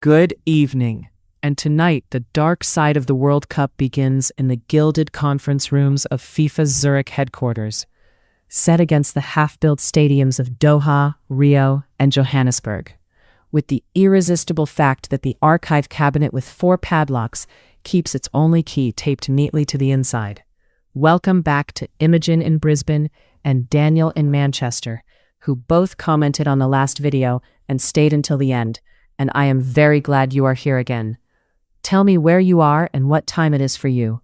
Good evening. And tonight, the dark side of the World Cup begins in the gilded conference rooms of FIFA's Zurich headquarters, set against the half-built stadiums of Doha, Rio, and Johannesburg, with the irresistible fact that the archive cabinet with 4 padlocks keeps its only key taped neatly to the inside. Welcome back to Imogen in Brisbane and Daniel in Manchester, who both commented on the last video and stayed until the end, and I am very glad you are here again. Tell me where you are and what time it is for you,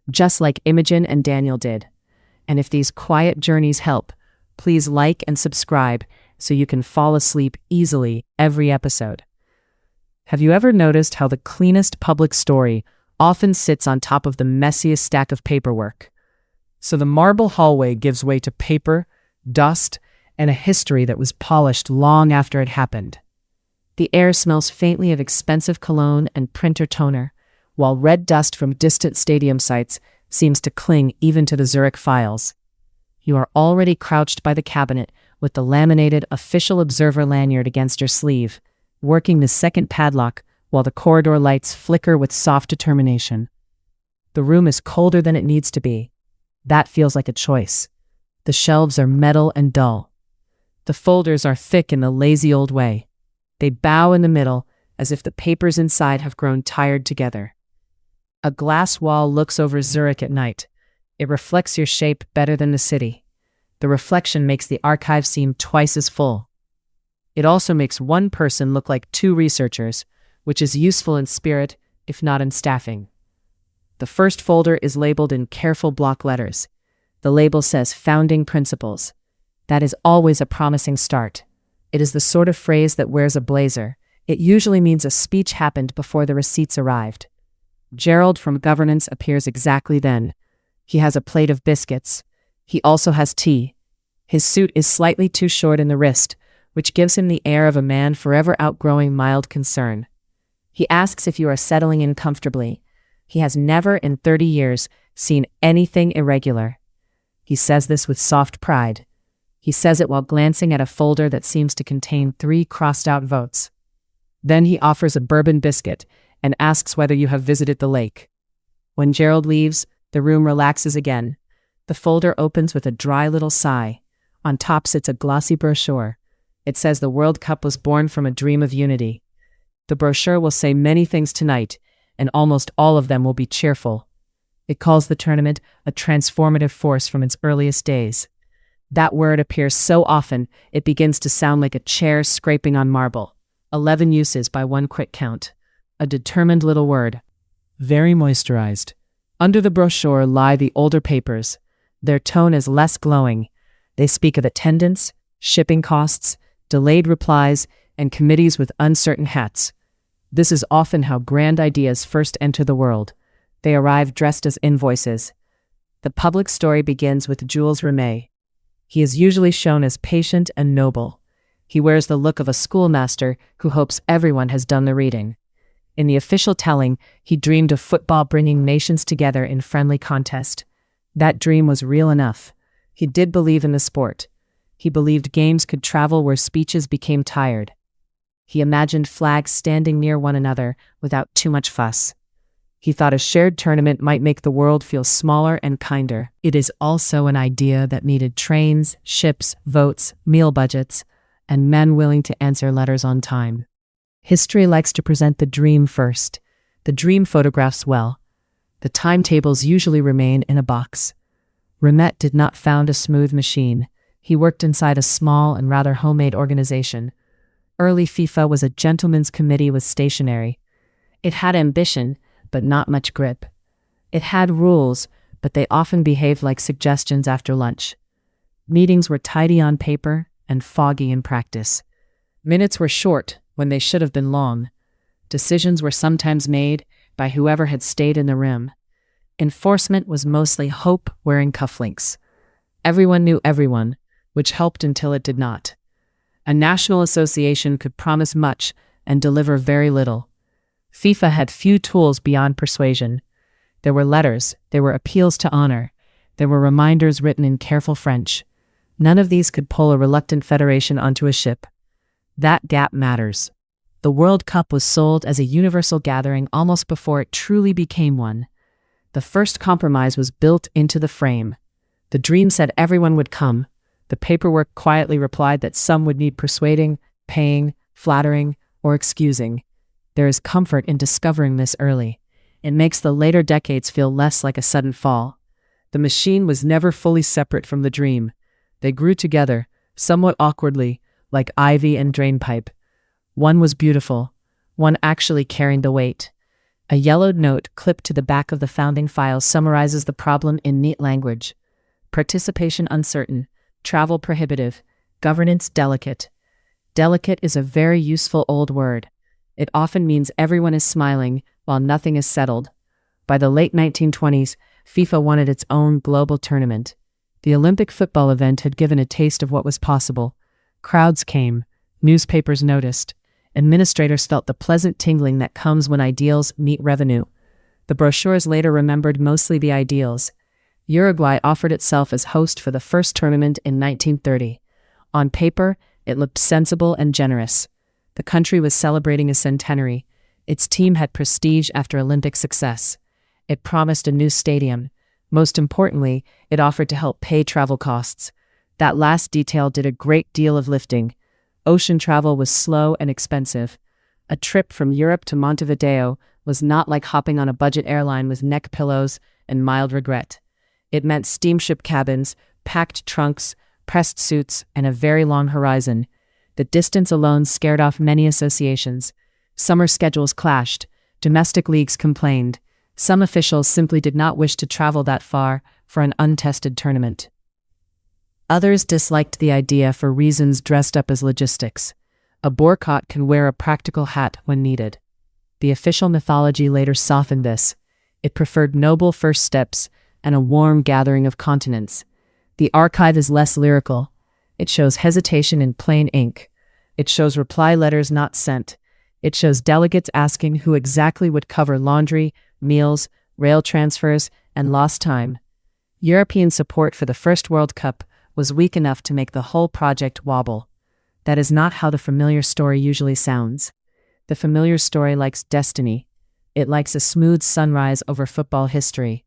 just like Imogen and Daniel did. And if these quiet journeys help, please like and subscribe so you can fall asleep easily every episode. Have you ever noticed how the cleanest public story often sits on top of the messiest stack of paperwork? So the marble hallway gives way to paper, dust, and a history that was polished long after it happened. The air smells faintly of expensive cologne and printer toner, while red dust from distant stadium sites seems to cling even to the Zurich files. You are already crouched by the cabinet with the laminated official observer lanyard against your sleeve, working the second padlock while the corridor lights flicker with soft determination. The room is colder than it needs to be. That feels like a choice. The shelves are metal and dull. The folders are thick in the lazy old way. They bow in the middle, as if the papers inside have grown tired together. A glass wall looks over Zurich at night. It reflects your shape better than the city. The reflection makes the archive seem twice as full. It also makes one person look like 2 researchers, which is useful in spirit, if not in staffing. The first folder is labeled in careful block letters. The label says Founding Principles. That is always a promising start. It is the sort of phrase that wears a blazer. It usually means a speech happened before the receipts arrived. Gerald from governance appears exactly then. He has a plate of biscuits. He also has tea. His suit is slightly too short in the wrist, which gives him the air of a man forever outgrowing mild concern. He asks if you are settling in comfortably. He has never in 30 years seen anything irregular. He says this with soft pride. He says it while glancing at a folder that seems to contain 3 crossed-out votes. Then he offers a bourbon biscuit and asks whether you have visited the lake. When Gerald leaves, the room relaxes again. The folder opens with a dry little sigh. On top sits a glossy brochure. It says the World Cup was born from a dream of unity. The brochure will say many things tonight, and almost all of them will be cheerful. It calls the tournament a transformative force from its earliest days. That word appears so often, it begins to sound like a chair scraping on marble. 11 uses by one quick count. A determined little word. Very moisturized. Under the brochure lie the older papers. Their tone is less glowing. They speak of attendance, shipping costs, delayed replies, and committees with uncertain hats. This is often how grand ideas first enter the world. They arrive dressed as invoices. The public story begins with Jules Rimet. He is usually shown as patient and noble. He wears the look of a schoolmaster who hopes everyone has done the reading. In the official telling, he dreamed of football bringing nations together in friendly contest. That dream was real enough. He did believe in the sport. He believed games could travel where speeches became tired. He imagined flags standing near one another without too much fuss. He thought a shared tournament might make the world feel smaller and kinder. It is also an idea that needed trains, ships, votes, meal budgets, and men willing to answer letters on time. History likes to present the dream first. The dream photographs well. The timetables usually remain in a box. Rimet did not found a smooth machine. He worked inside a small and rather homemade organization. Early FIFA was a gentleman's committee with stationery. It had ambition, but not much grip. It had rules, but they often behaved like suggestions after lunch. Meetings were tidy on paper and foggy in practice. Minutes were short when they should have been long. Decisions were sometimes made by whoever had stayed in the room. Enforcement was mostly hope wearing cufflinks. Everyone knew everyone, which helped until it did not. A national association could promise much and deliver very little. FIFA had few tools beyond persuasion. There were letters, there were appeals to honor, there were reminders written in careful French. None of these could pull a reluctant federation onto a ship. That gap matters. The World Cup was sold as a universal gathering almost before it truly became one. The first compromise was built into the frame. The dream said everyone would come. The paperwork quietly replied that some would need persuading, paying, flattering, or excusing. There is comfort in discovering this early. It makes the later decades feel less like a sudden fall. The machine was never fully separate from the dream. They grew together, somewhat awkwardly, like ivy and drainpipe. One was beautiful, one actually carrying the weight. A yellowed note clipped to the back of the founding file summarizes the problem in neat language. Participation uncertain, travel prohibitive, governance delicate. Delicate is a very useful old word. It often means everyone is smiling while nothing is settled. By the late 1920s, FIFA wanted its own global tournament. The Olympic football event had given a taste of what was possible. Crowds came, newspapers noticed, administrators felt the pleasant tingling that comes when ideals meet revenue. The brochures later remembered mostly the ideals. Uruguay offered itself as host for the first tournament in 1930. On paper, it looked sensible and generous. The country was celebrating a centenary. Its team had prestige after Olympic success. It promised a new stadium. Most importantly, it offered to help pay travel costs. That last detail did a great deal of lifting. Ocean travel was slow and expensive. A trip from Europe to Montevideo was not like hopping on a budget airline with neck pillows and mild regret. It meant steamship cabins, packed trunks, pressed suits, and a very long horizon. The distance alone scared off many associations. Summer schedules clashed. Domestic leagues complained. Some officials simply did not wish to travel that far for an untested tournament. Others disliked the idea for reasons dressed up as logistics. A boycott can wear a practical hat when needed. The official mythology later softened this. It preferred noble first steps and a warm gathering of continents. The archive is less lyrical. It shows hesitation in plain ink. It shows reply letters not sent. It shows delegates asking who exactly would cover laundry, meals, rail transfers, and lost time. European support for the first World Cup was weak enough to make the whole project wobble. That is not how the familiar story usually sounds. The familiar story likes destiny. It likes a smooth sunrise over football history.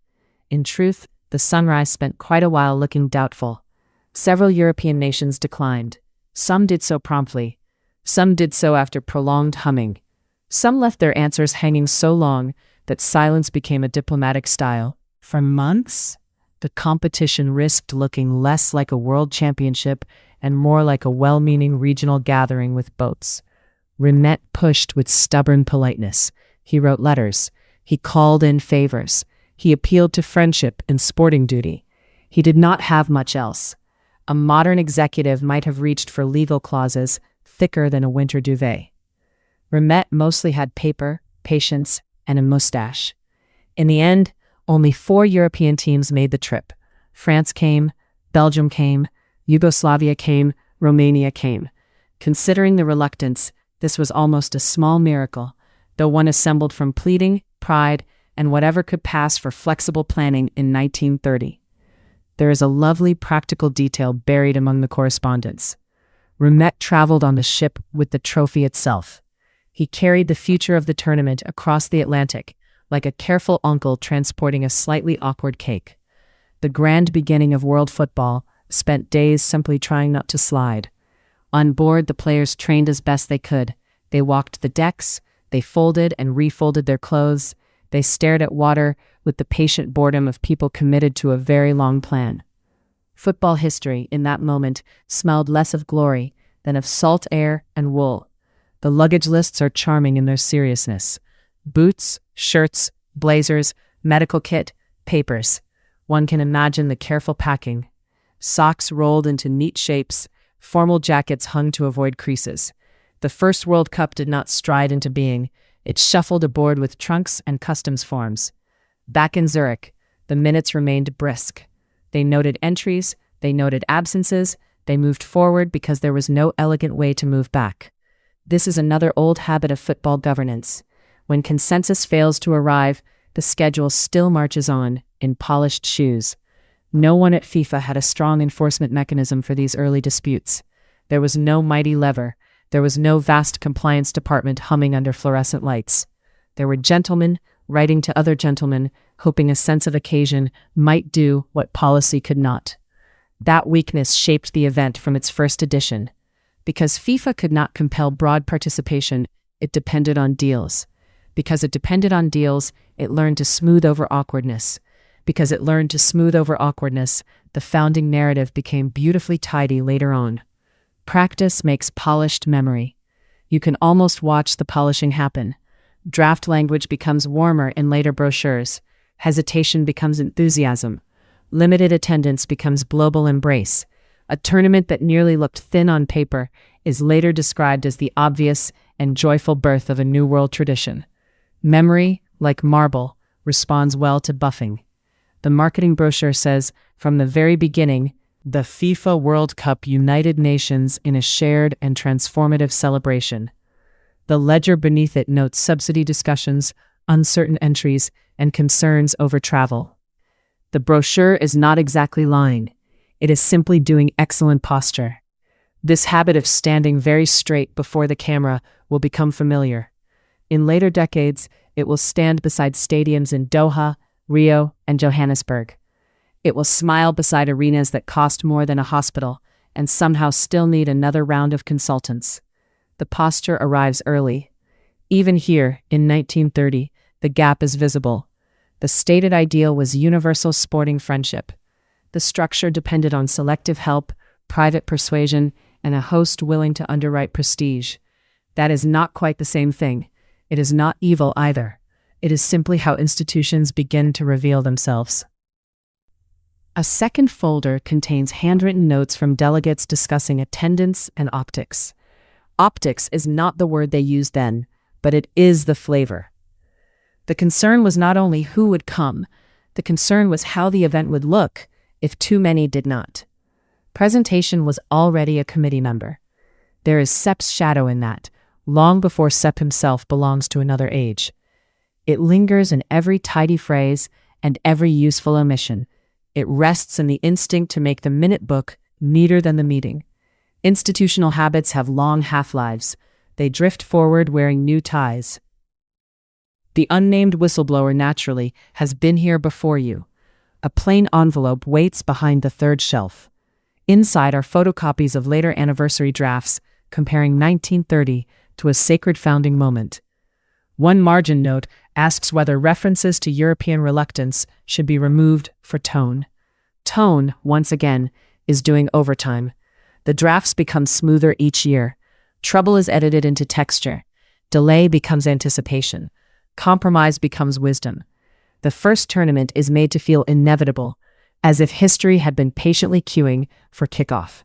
In truth, the sunrise spent quite a while looking doubtful. Several European nations declined. Some did so promptly. Some did so after prolonged humming. Some left their answers hanging so long that silence became a diplomatic style. For months, the competition risked looking less like a world championship and more like a well-meaning regional gathering with boats. Reshaped pushed with stubborn politeness. He wrote letters. He called in favors. He appealed to friendship and sporting duty. He did not have much else. A modern executive might have reached for legal clauses thicker than a winter duvet. Reshaped mostly had paper, patience, and a mustache. In the end, only 4 European teams made the trip. France came, Belgium came, Yugoslavia came, Romania came. Considering the reluctance, this was almost a small miracle, though one assembled from pleading, pride, and whatever could pass for flexible planning in 1930. There is a lovely practical detail buried among the correspondence. Reshaped traveled on the ship with the trophy itself. He carried the future of the tournament across the Atlantic, like a careful uncle transporting a slightly awkward cake. The grand beginning of world football spent days simply trying not to slide. On board, the players trained as best they could. They walked the decks, they folded and refolded their clothes, they stared at water with the patient boredom of people committed to a very long plan. Football history, in that moment, smelled less of glory than of salt air and wool. The luggage lists are charming in their seriousness. Boots, shirts, blazers, medical kit, papers. One can imagine the careful packing. Socks rolled into neat shapes, formal jackets hung to avoid creases. The first World Cup did not stride into being. It shuffled aboard with trunks and customs forms. Back in Zurich, the minutes remained brisk. They noted entries, they noted absences, they moved forward because there was no elegant way to move back. This is another old habit of football governance. When consensus fails to arrive, the schedule still marches on, in polished shoes. No one at FIFA had a strong enforcement mechanism for these early disputes. There was no mighty lever. There was no vast compliance department humming under fluorescent lights. There were gentlemen writing to other gentlemen, hoping a sense of occasion might do what policy could not. That weakness shaped the event from its first edition. Because FIFA could not compel broad participation, it depended on deals. Because it depended on deals, it learned to smooth over awkwardness. Because it learned to smooth over awkwardness, the founding narrative became beautifully tidy later on. Practice makes polished memory. You can almost watch the polishing happen. Draft language becomes warmer in later brochures. Hesitation becomes enthusiasm. Limited attendance becomes global embrace. A tournament that nearly looked thin on paper is later described as the obvious and joyful birth of a new world tradition. Memory, like marble, responds well to buffing. The marketing brochure says, from the very beginning, the FIFA World Cup united nations in a shared and transformative celebration. The ledger beneath it notes subsidy discussions, uncertain entries, and concerns over travel. The brochure is not exactly lying. It is simply doing excellent posture. This habit of standing very straight before the camera will become familiar. In later decades, it will stand beside stadiums in Doha, Rio, and Johannesburg. It will smile beside arenas that cost more than a hospital and somehow still need another round of consultants. The posture arrives early. Even here, in 1930, the gap is visible. The stated ideal was universal sporting friendship. The structure depended on selective help, private persuasion, and a host willing to underwrite prestige. That is not quite the same thing. It is not evil either. It is simply how institutions begin to reveal themselves. A second folder contains handwritten notes from delegates discussing attendance and optics. Optics is not the word they used then, but it is the flavor. The concern was not only who would come, the concern was how the event would look if too many did not. Presentation was already a committee member. There is Sepp's shadow in that, long before Sepp himself belongs to another age. It lingers in every tidy phrase and every useful omission. It rests in the instinct to make the minute book neater than the meeting. Institutional habits have long half-lives. They drift forward wearing new ties. The unnamed whistleblower naturally has been here before you. A plain envelope waits behind the third shelf. Inside are photocopies of later anniversary drafts comparing 1930 to a sacred founding moment. One margin note asks whether references to European reluctance should be removed for tone. Tone, once again, is doing overtime. The drafts become smoother each year. Trouble is edited into texture. Delay becomes anticipation. Compromise becomes wisdom. The first tournament is made to feel inevitable, as if history had been patiently queuing for kickoff.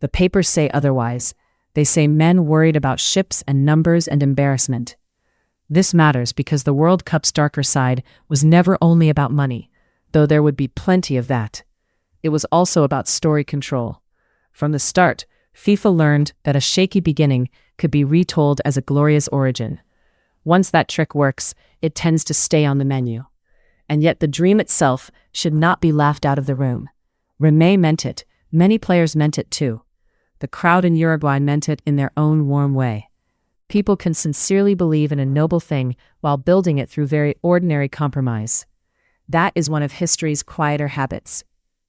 The papers say otherwise. They say men worried about ships and numbers and embarrassment. This matters because the World Cup's darker side was never only about money, though there would be plenty of that. It was also about story control. From the start, FIFA learned that a shaky beginning could be retold as a glorious origin. Once that trick works, it tends to stay on the menu. And yet the dream itself should not be laughed out of the room. Remé meant it. Many players meant it too. The crowd in Uruguay meant it in their own warm way. People can sincerely believe in a noble thing while building it through very ordinary compromise. That is one of history's quieter habits.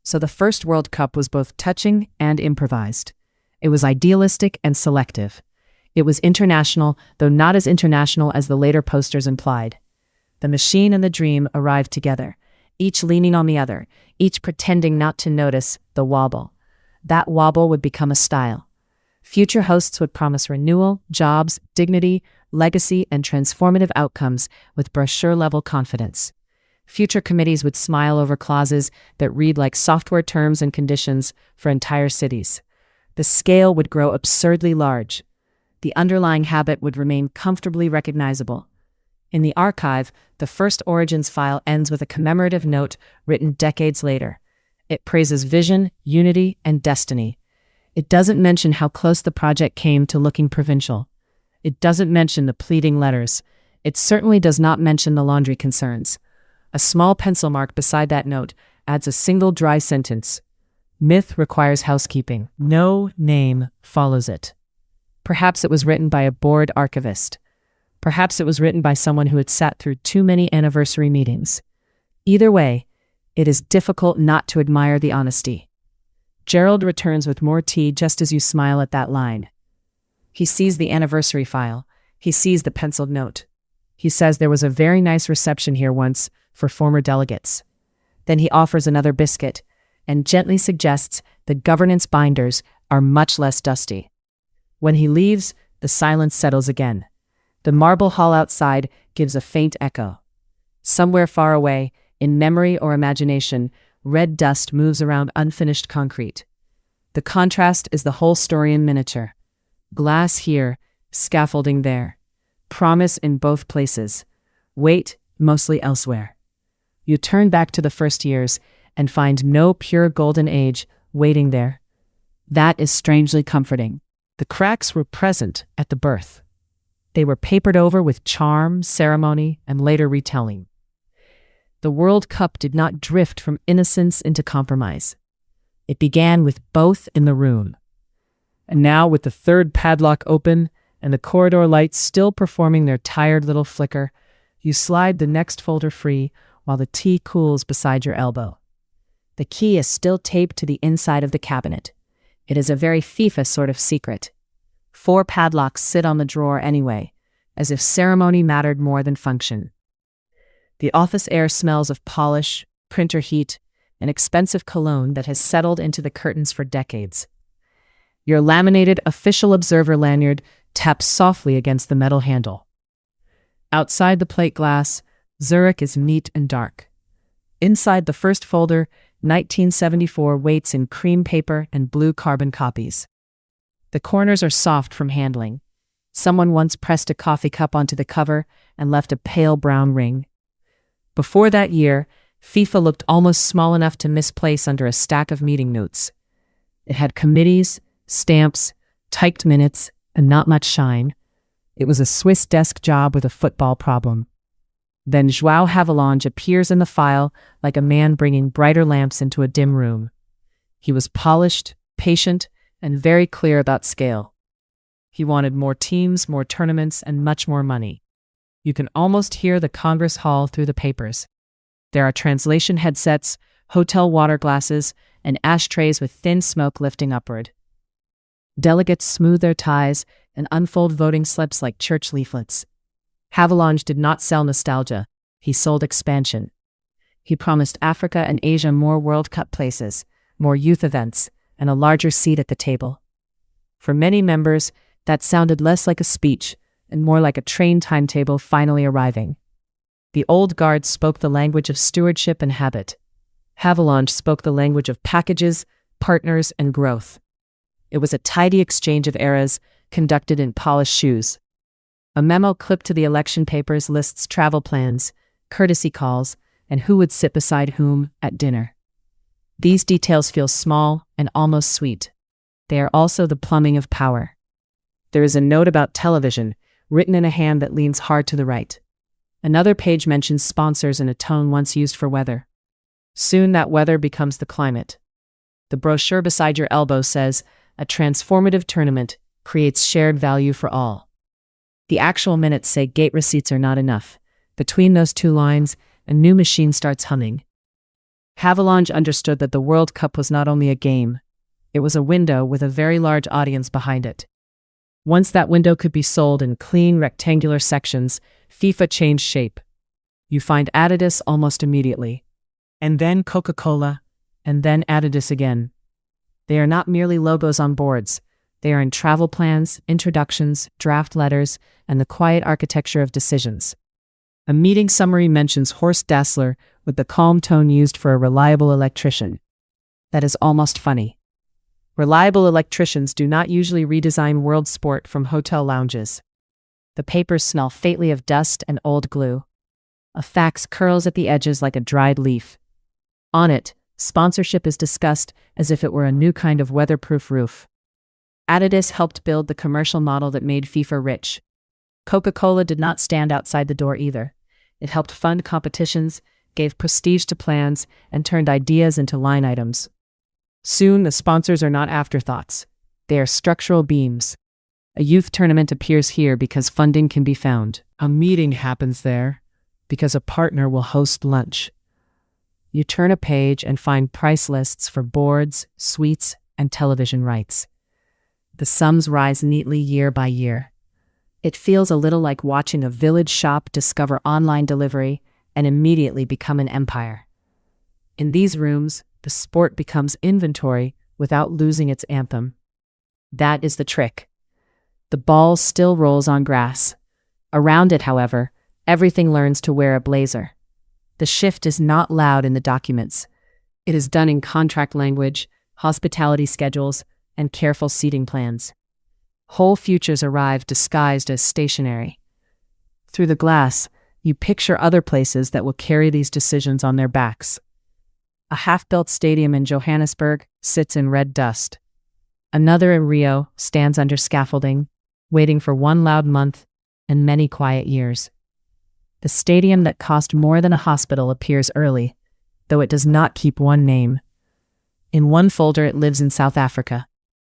So the first World Cup was both touching and improvised. It was idealistic and selective. It was international, though not as international as the later posters implied. The machine and the dream arrived together, each leaning on the other, each pretending not to notice the wobble. That wobble would become a style. Future hosts would promise renewal, jobs, dignity, legacy, and transformative outcomes with brochure-level confidence. Future committees would smile over clauses that read like software terms and conditions for entire cities. The scale would grow absurdly large. The underlying habit would remain comfortably recognizable. In the archive, the first Origins file ends with a commemorative note written decades later. It praises vision, unity, and destiny. It doesn't mention how close the project came to looking provincial. It doesn't mention the pleading letters. It certainly does not mention the laundry concerns. A small pencil mark beside that note adds a single dry sentence. Myth requires housekeeping. No name follows it. Perhaps it was written by a bored archivist. Perhaps it was written by someone who had sat through too many anniversary meetings. Either way, it is difficult not to admire the honesty. Gerald returns with more tea just as you smile at that line. He sees the anniversary file. He sees the penciled note. He says there was a very nice reception here once for former delegates. Then he offers another biscuit and gently suggests the governance binders are much less dusty. When he leaves, the silence settles again. The marble hall outside gives a faint echo. Somewhere far away, in memory or imagination, red dust moves around unfinished concrete. The contrast is the whole story in miniature. Glass here, scaffolding there. Promise in both places. Wait, mostly elsewhere. You turn back to the first years and find no pure golden age waiting there. That is strangely comforting. The cracks were present at the birth. They were papered over with charm, ceremony, and later retelling. The World Cup did not drift from innocence into compromise. It began with both in the room. And now, with the third padlock open and the corridor lights still performing their tired little flicker, you slide the next folder free while the tea cools beside your elbow. The key is still taped to the inside of the cabinet. It is a very FIFA sort of secret. 4 padlocks sit on the drawer anyway, as if ceremony mattered more than function. The office air smells of polish, printer heat, and expensive cologne that has settled into the curtains for decades. Your laminated official observer lanyard taps softly against the metal handle. Outside the plate glass, Zurich is neat and dark. Inside the first folder, 1974 waits in cream paper and blue carbon copies. The corners are soft from handling. Someone once pressed a coffee cup onto the cover and left a pale brown ring. Before that year, FIFA looked almost small enough to misplace under a stack of meeting notes. It had committees, stamps, typed minutes, and not much shine. It was a Swiss desk job with a football problem. Then João Havelange appears in the file like a man bringing brighter lamps into a dim room. He was polished, patient, and very clear about scale. He wanted more teams, more tournaments, and much more money. You can almost hear the Congress Hall through the papers. There are translation headsets, hotel water glasses, and ashtrays with thin smoke lifting upward. Delegates smooth their ties and unfold voting slips like church leaflets. Havelange did not sell nostalgia. He sold expansion. He promised Africa and Asia more World Cup places, more youth events, and a larger seat at the table. For many members, that sounded less like a speech and more like a train timetable finally arriving. The old guard spoke the language of stewardship and habit. Havelange spoke the language of packages, partners, and growth. It was a tidy exchange of eras, conducted in polished shoes. A memo clipped to the election papers lists travel plans, courtesy calls, and who would sit beside whom at dinner. These details feel small and almost sweet. They are also the plumbing of power. There is a note about television, written in a hand that leans hard to the right. Another page mentions sponsors in a tone once used for weather. Soon that weather becomes the climate. The brochure beside your elbow says, "A transformative tournament creates shared value for all." The actual minutes say gate receipts are not enough. Between those two lines, a new machine starts humming. Havelange understood that the World Cup was not only a game, it was a window with a very large audience behind it. Once that window could be sold in clean, rectangular sections, FIFA changed shape. You find Adidas almost immediately. And then Coca-Cola, and then Adidas again. They are not merely logos on boards. They are in travel plans, introductions, draft letters, and the quiet architecture of decisions. A meeting summary mentions Horst Dassler with the calm tone used for a reliable electrician. That is almost funny. Reliable electricians do not usually redesign world sport from hotel lounges. The papers smell faintly of dust and old glue. A fax curls at the edges like a dried leaf. On it, sponsorship is discussed as if it were a new kind of weatherproof roof. Adidas helped build the commercial model that made FIFA rich. Coca-Cola did not stand outside the door either. It helped fund competitions, gave prestige to plans, and turned ideas into line items. Soon, the sponsors are not afterthoughts. They are structural beams. A youth tournament appears here because funding can be found. A meeting happens there because a partner will host lunch. You turn a page and find price lists for boards, suites, and television rights. The sums rise neatly year by year. It feels a little like watching a village shop discover online delivery and immediately become an empire. In these rooms, the sport becomes inventory without losing its anthem. That is the trick. The ball still rolls on grass. Around it, however, everything learns to wear a blazer. The shift is not loud in the documents. It is done in contract language, hospitality schedules, and careful seating plans. Whole futures arrive disguised as stationery. Through the glass, you picture other places that will carry these decisions on their backs. A half-built stadium in Johannesburg sits in red dust. Another in Rio stands under scaffolding, waiting for one loud month and many quiet years. The stadium that cost more than a hospital appears early, though it does not keep one name. In one folder it lives in South Africa.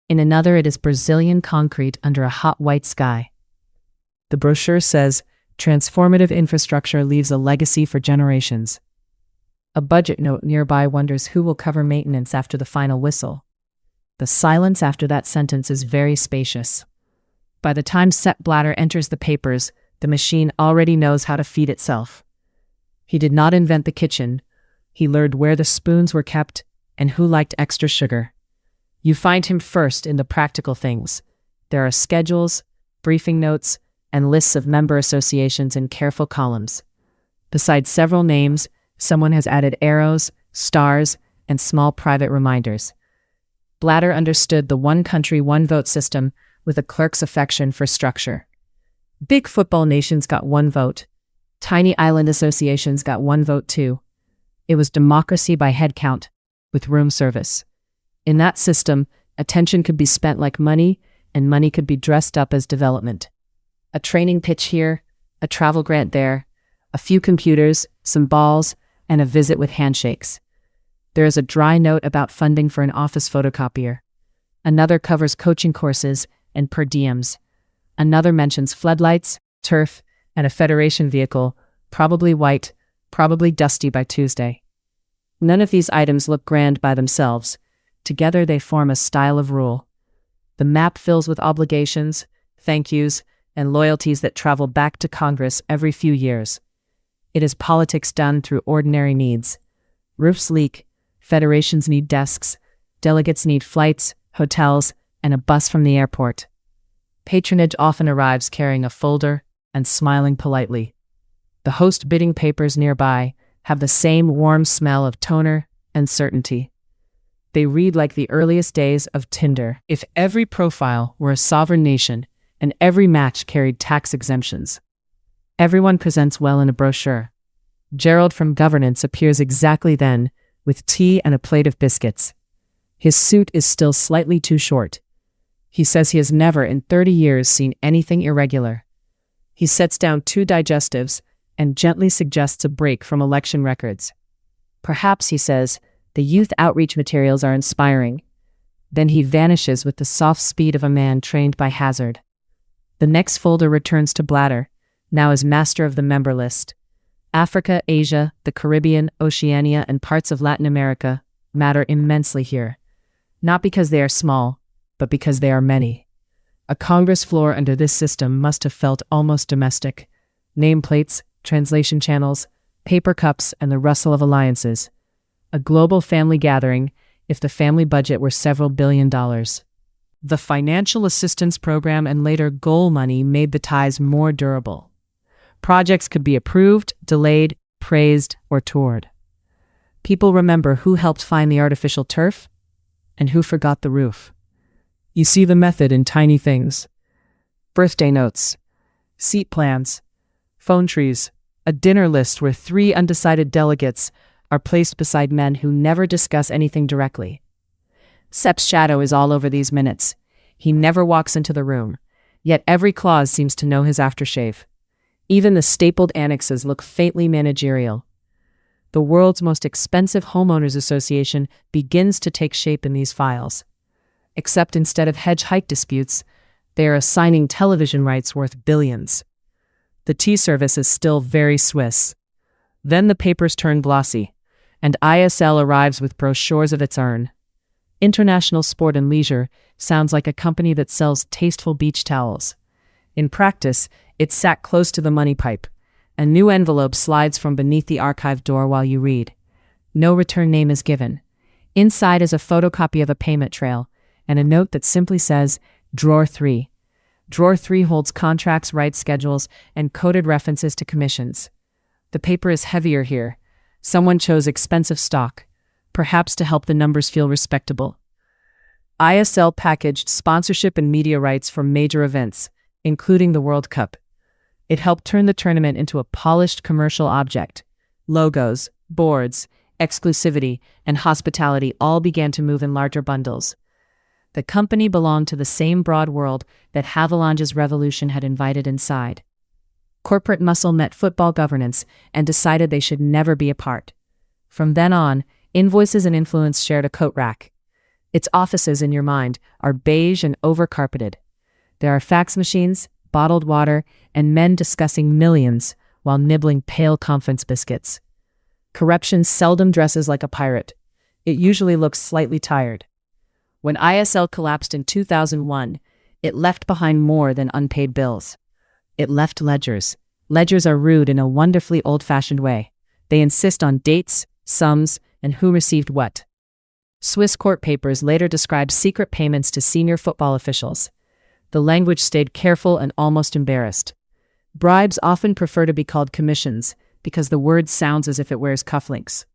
In another it is Brazilian concrete under a hot white sky. The brochure says, "Transformative infrastructure leaves a legacy for generations." A budget note nearby wonders who will cover maintenance after the final whistle. The silence after that sentence is very spacious. By the time Sepp Blatter enters the papers, the machine already knows how to feed itself. He did not invent the kitchen. He learned where the spoons were kept and who liked extra sugar. You find him first in the practical things. There are schedules, briefing notes, and lists of member associations in careful columns. Besides several names, someone has added arrows, stars, and small private reminders. Blatter understood the one country, one vote system with a clerk's affection for structure. Big football nations got one vote. Tiny island associations got one vote too. It was democracy by head count, with room service. In that system, attention could be spent like money, and money could be dressed up as development. A training pitch here, a travel grant there, a few computers, some balls, and a visit with handshakes. There is a dry note about funding for an office photocopier. Another covers coaching courses and per diems. Another mentions floodlights, turf, and a federation vehicle, probably white, probably dusty by Tuesday. None of these items look grand by themselves. Together they form a style of rule. The map fills with obligations, thank yous, and loyalties that travel back to Congress every few years. It is politics done through ordinary needs. Roofs leak, federations need desks, delegates need flights, hotels, and a bus from the airport. Patronage often arrives carrying a folder and smiling politely. The host bidding papers nearby have the same warm smell of toner and certainty. They read like the earliest days of Tinder. If every profile were a sovereign nation and every match carried tax exemptions. Everyone presents well in a brochure. Gerald from governance appears exactly then, with tea and a plate of biscuits. His suit is still slightly too short. He says he has never in 30 years seen anything irregular. He sets down 2 digestives and gently suggests a break from election records. Perhaps, he says, the youth outreach materials are inspiring. Then he vanishes with the soft speed of a man trained by hazard. The next folder returns to Blatter, now as master of the member list. Africa, Asia, the Caribbean, Oceania, and parts of Latin America matter immensely here. Not because they are small, but because they are many. A Congress floor under this system must have felt almost domestic. Nameplates, translation channels, paper cups, and the rustle of alliances. A global family gathering, if the family budget were several $billion. The financial assistance program and later goal money made the ties more durable. Projects could be approved, delayed, praised, or toured. People remember who helped find the artificial turf and who forgot the roof. You see the method in tiny things. Birthday notes, seat plans, phone trees, a dinner list where 3 undecided delegates are placed beside men who never discuss anything directly. Sepp's shadow is all over these minutes. He never walks into the room, yet every clause seems to know his aftershave. Even the stapled annexes look faintly managerial. The world's most expensive homeowners association begins to take shape in these files. Except instead of hedge hike disputes, They are assigning television rights worth billions. The tea service is still very Swiss. Then the papers turn glossy, and ISL arrives with brochures of its own. International Sport and Leisure sounds like a company that sells tasteful beach towels. In practice, it's sat close to the money pipe. A new envelope slides from beneath the archive door while you read. No return name is given. Inside is a photocopy of a payment trail, and a note that simply says, Drawer 3. Drawer 3 holds contracts, rights schedules, and coded references to commissions. The paper is heavier here. Someone chose expensive stock, perhaps to help the numbers feel respectable. ISL packaged sponsorship and media rights for major events, including the World Cup. It helped turn the tournament into a polished commercial object. Logos, boards, exclusivity, and hospitality all began to move in larger bundles. The company belonged to the same broad world that Havelange's revolution had invited inside. Corporate muscle met football governance and decided they should never be apart. From then on, invoices and influence shared a coat rack. Its offices, in your mind, are beige and over-carpeted. There are fax machines, bottled water, and men discussing millions while nibbling pale conference biscuits. Corruption seldom dresses like a pirate. It usually looks slightly tired. When ISL collapsed in 2001, it left behind more than unpaid bills. It left ledgers. Ledgers are rude in a wonderfully old-fashioned way. They insist on dates, sums, and who received what. Swiss court papers later described secret payments to senior football officials. The language stayed careful and almost embarrassed. Bribes often prefer to be called commissions because the word sounds as if it wears cufflinks.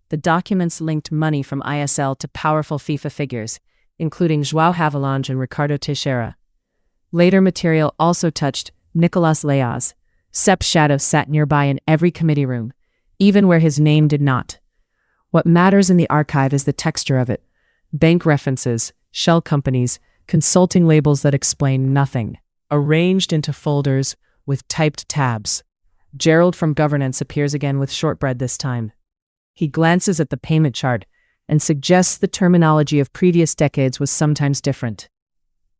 The documents linked money from ISL to powerful FIFA figures, including João Havelange and Ricardo Teixeira. Later material also touched Nicolas Leaz. Sepp's shadow sat nearby in every committee room, even where his name did not. What matters in the archive is the texture of it. Bank references, shell companies, consulting labels that explain nothing, arranged into folders with typed tabs. Gerald from governance appears again with shortbread this time. He glances at the payment chart and suggests the terminology of previous decades was sometimes different.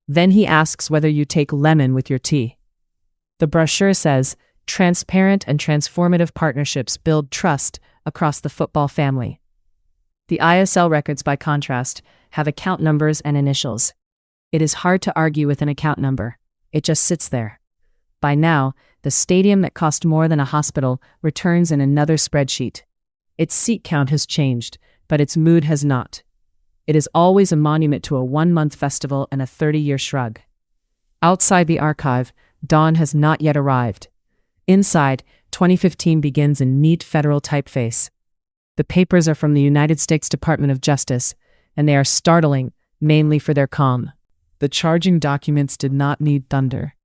Then he asks whether you take lemon with your tea. The brochure says, transparent and transformative partnerships build trust across the football family. The ISL records, by contrast, have account numbers and initials. It is hard to argue with an account number. It just sits there. By now, the stadium that cost more than a hospital returns in another spreadsheet. Its seat count has changed, but its mood has not. It is always a monument to a one-month festival and a 30-year shrug. Outside the archive, dawn has not yet arrived. Inside, 2015 begins in neat federal typeface. The papers are from the United States Department of Justice, and they are startling, mainly for their calm. The charging documents did not need thunder.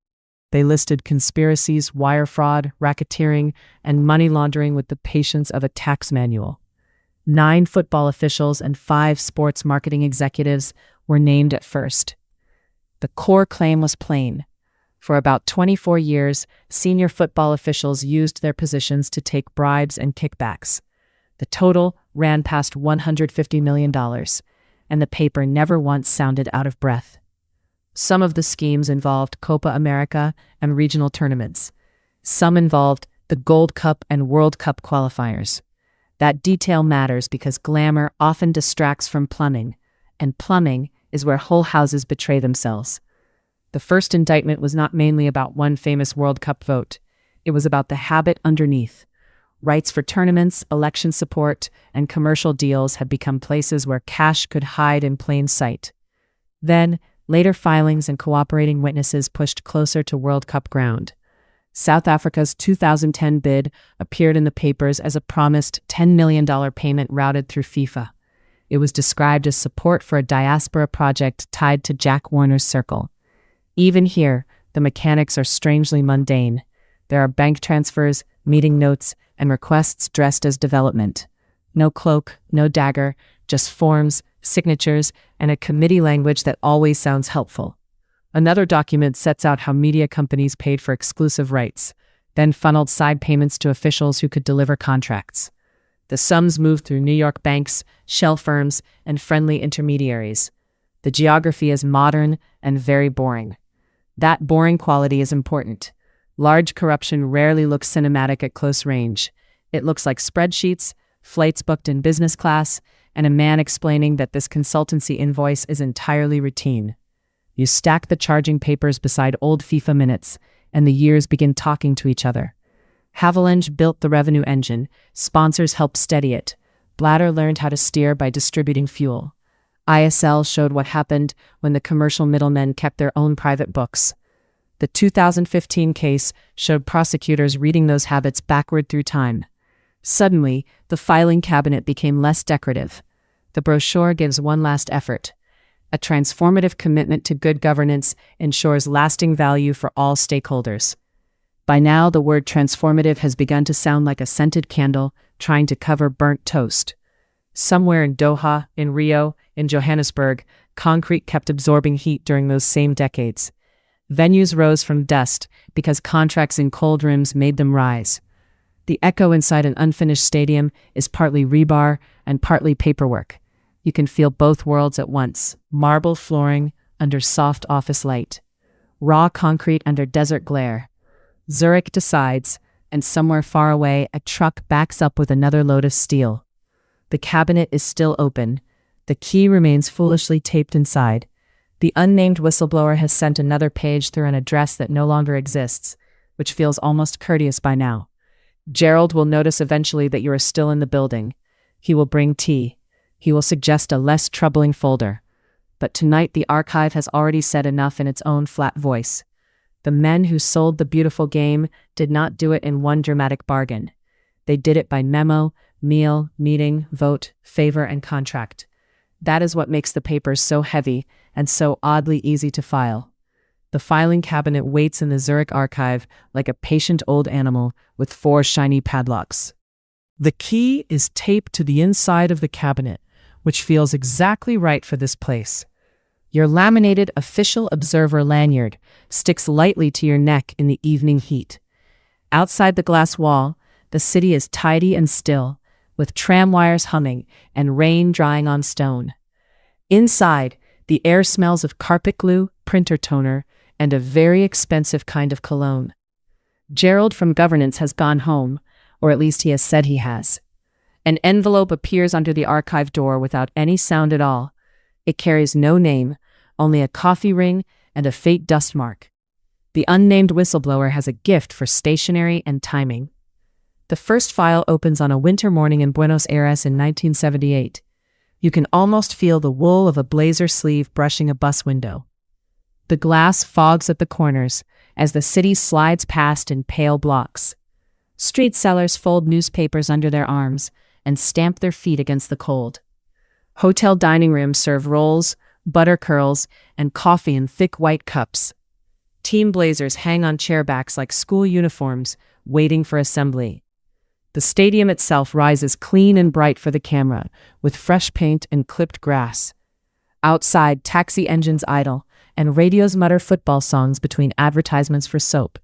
They listed conspiracies, wire fraud, racketeering, and money laundering with the patience of a tax manual. 9 football officials and 5 sports marketing executives were named at first. The core claim was plain. For about 24 years, senior football officials used their positions to take bribes and kickbacks. The total ran past $150 million, and the paper never once sounded out of breath. Some of the schemes involved Copa America and regional tournaments. Some involved the Gold Cup and World Cup qualifiers. That detail matters because glamour often distracts from plumbing, and plumbing is where whole houses betray themselves. The first indictment was not mainly about one famous World Cup vote. It was about the habit underneath. Rights for tournaments, election support, and commercial deals had become places where cash could hide in plain sight. Then, later filings and cooperating witnesses pushed closer to World Cup ground. South Africa's 2010 bid appeared in the papers as a promised $10 million payment routed through FIFA. It was described as support for a diaspora project tied to Jack Warner's circle. Even here, the mechanics are strangely mundane. There are bank transfers, meeting notes, and requests dressed as development. No cloak, no dagger, just forms, signatures, and a committee language that always sounds helpful. Another document sets out how media companies paid for exclusive rights, then funneled side payments to officials who could deliver contracts. The sums moved through New York banks, shell firms, and friendly intermediaries. The geography is modern and very boring. That boring quality is important. Large corruption rarely looks cinematic at close range. It looks like spreadsheets, flights booked in business class, and a man explaining that this consultancy invoice is entirely routine. You stack the charging papers beside old FIFA minutes, and the years begin talking to each other. Haviland built the revenue engine, sponsors helped steady it. Blatter learned how to steer by distributing fuel. ISL showed what happened when the commercial middlemen kept their own private books. The 2015 case showed prosecutors reading those habits backward through time. Suddenly, the filing cabinet became less decorative. The brochure gives one last effort. A transformative commitment to good governance ensures lasting value for all stakeholders. By now, the word transformative has begun to sound like a scented candle trying to cover burnt toast. Somewhere in Doha, in Rio, in Johannesburg, concrete kept absorbing heat during those same decades. Venues rose from dust because contracts in cold rooms made them rise. The echo inside an unfinished stadium is partly rebar and partly paperwork. You can feel both worlds at once. Marble flooring under soft office light. Raw concrete under desert glare. Zurich decides, and somewhere far away, a truck backs up with another load of steel. The cabinet is still open. The key remains foolishly taped inside. The unnamed whistleblower has sent another page through an address that no longer exists, which feels almost courteous by now. Gerald will notice eventually that you are still in the building. He will bring tea. He will suggest a less troubling folder. But tonight the archive has already said enough in its own flat voice. The men who sold the beautiful game did not do it in one dramatic bargain. They did it by memo, meal, meeting, vote, favor, and contract. That is what makes the papers so heavy and so oddly easy to file. The filing cabinet waits in the Zurich archive like a patient old animal with 4 shiny padlocks. The key is taped to the inside of the cabinet, which feels exactly right for this place. Your laminated official observer lanyard sticks lightly to your neck in the evening heat. Outside the glass wall, the city is tidy and still, with tram wires humming and rain drying on stone. Inside, the air smells of carpet glue, printer toner, and a very expensive kind of cologne. Gerald from governance has gone home, or at least he has said he has. An envelope appears under the archive door without any sound at all. It carries no name, only a coffee ring and a faint dust mark. The unnamed whistleblower has a gift for stationery and timing. The first file opens on a winter morning in Buenos Aires in 1978. You can almost feel the wool of a blazer sleeve brushing a bus window. The glass fogs at the corners as the city slides past in pale blocks. Street sellers fold newspapers under their arms and stamp their feet against the cold. Hotel dining rooms serve rolls, butter curls, and coffee in thick white cups. Team blazers hang on chairbacks like school uniforms, waiting for assembly. The stadium itself rises clean and bright for the camera, with fresh paint and clipped grass. Outside, taxi engines idle, and radios mutter football songs between advertisements for soap.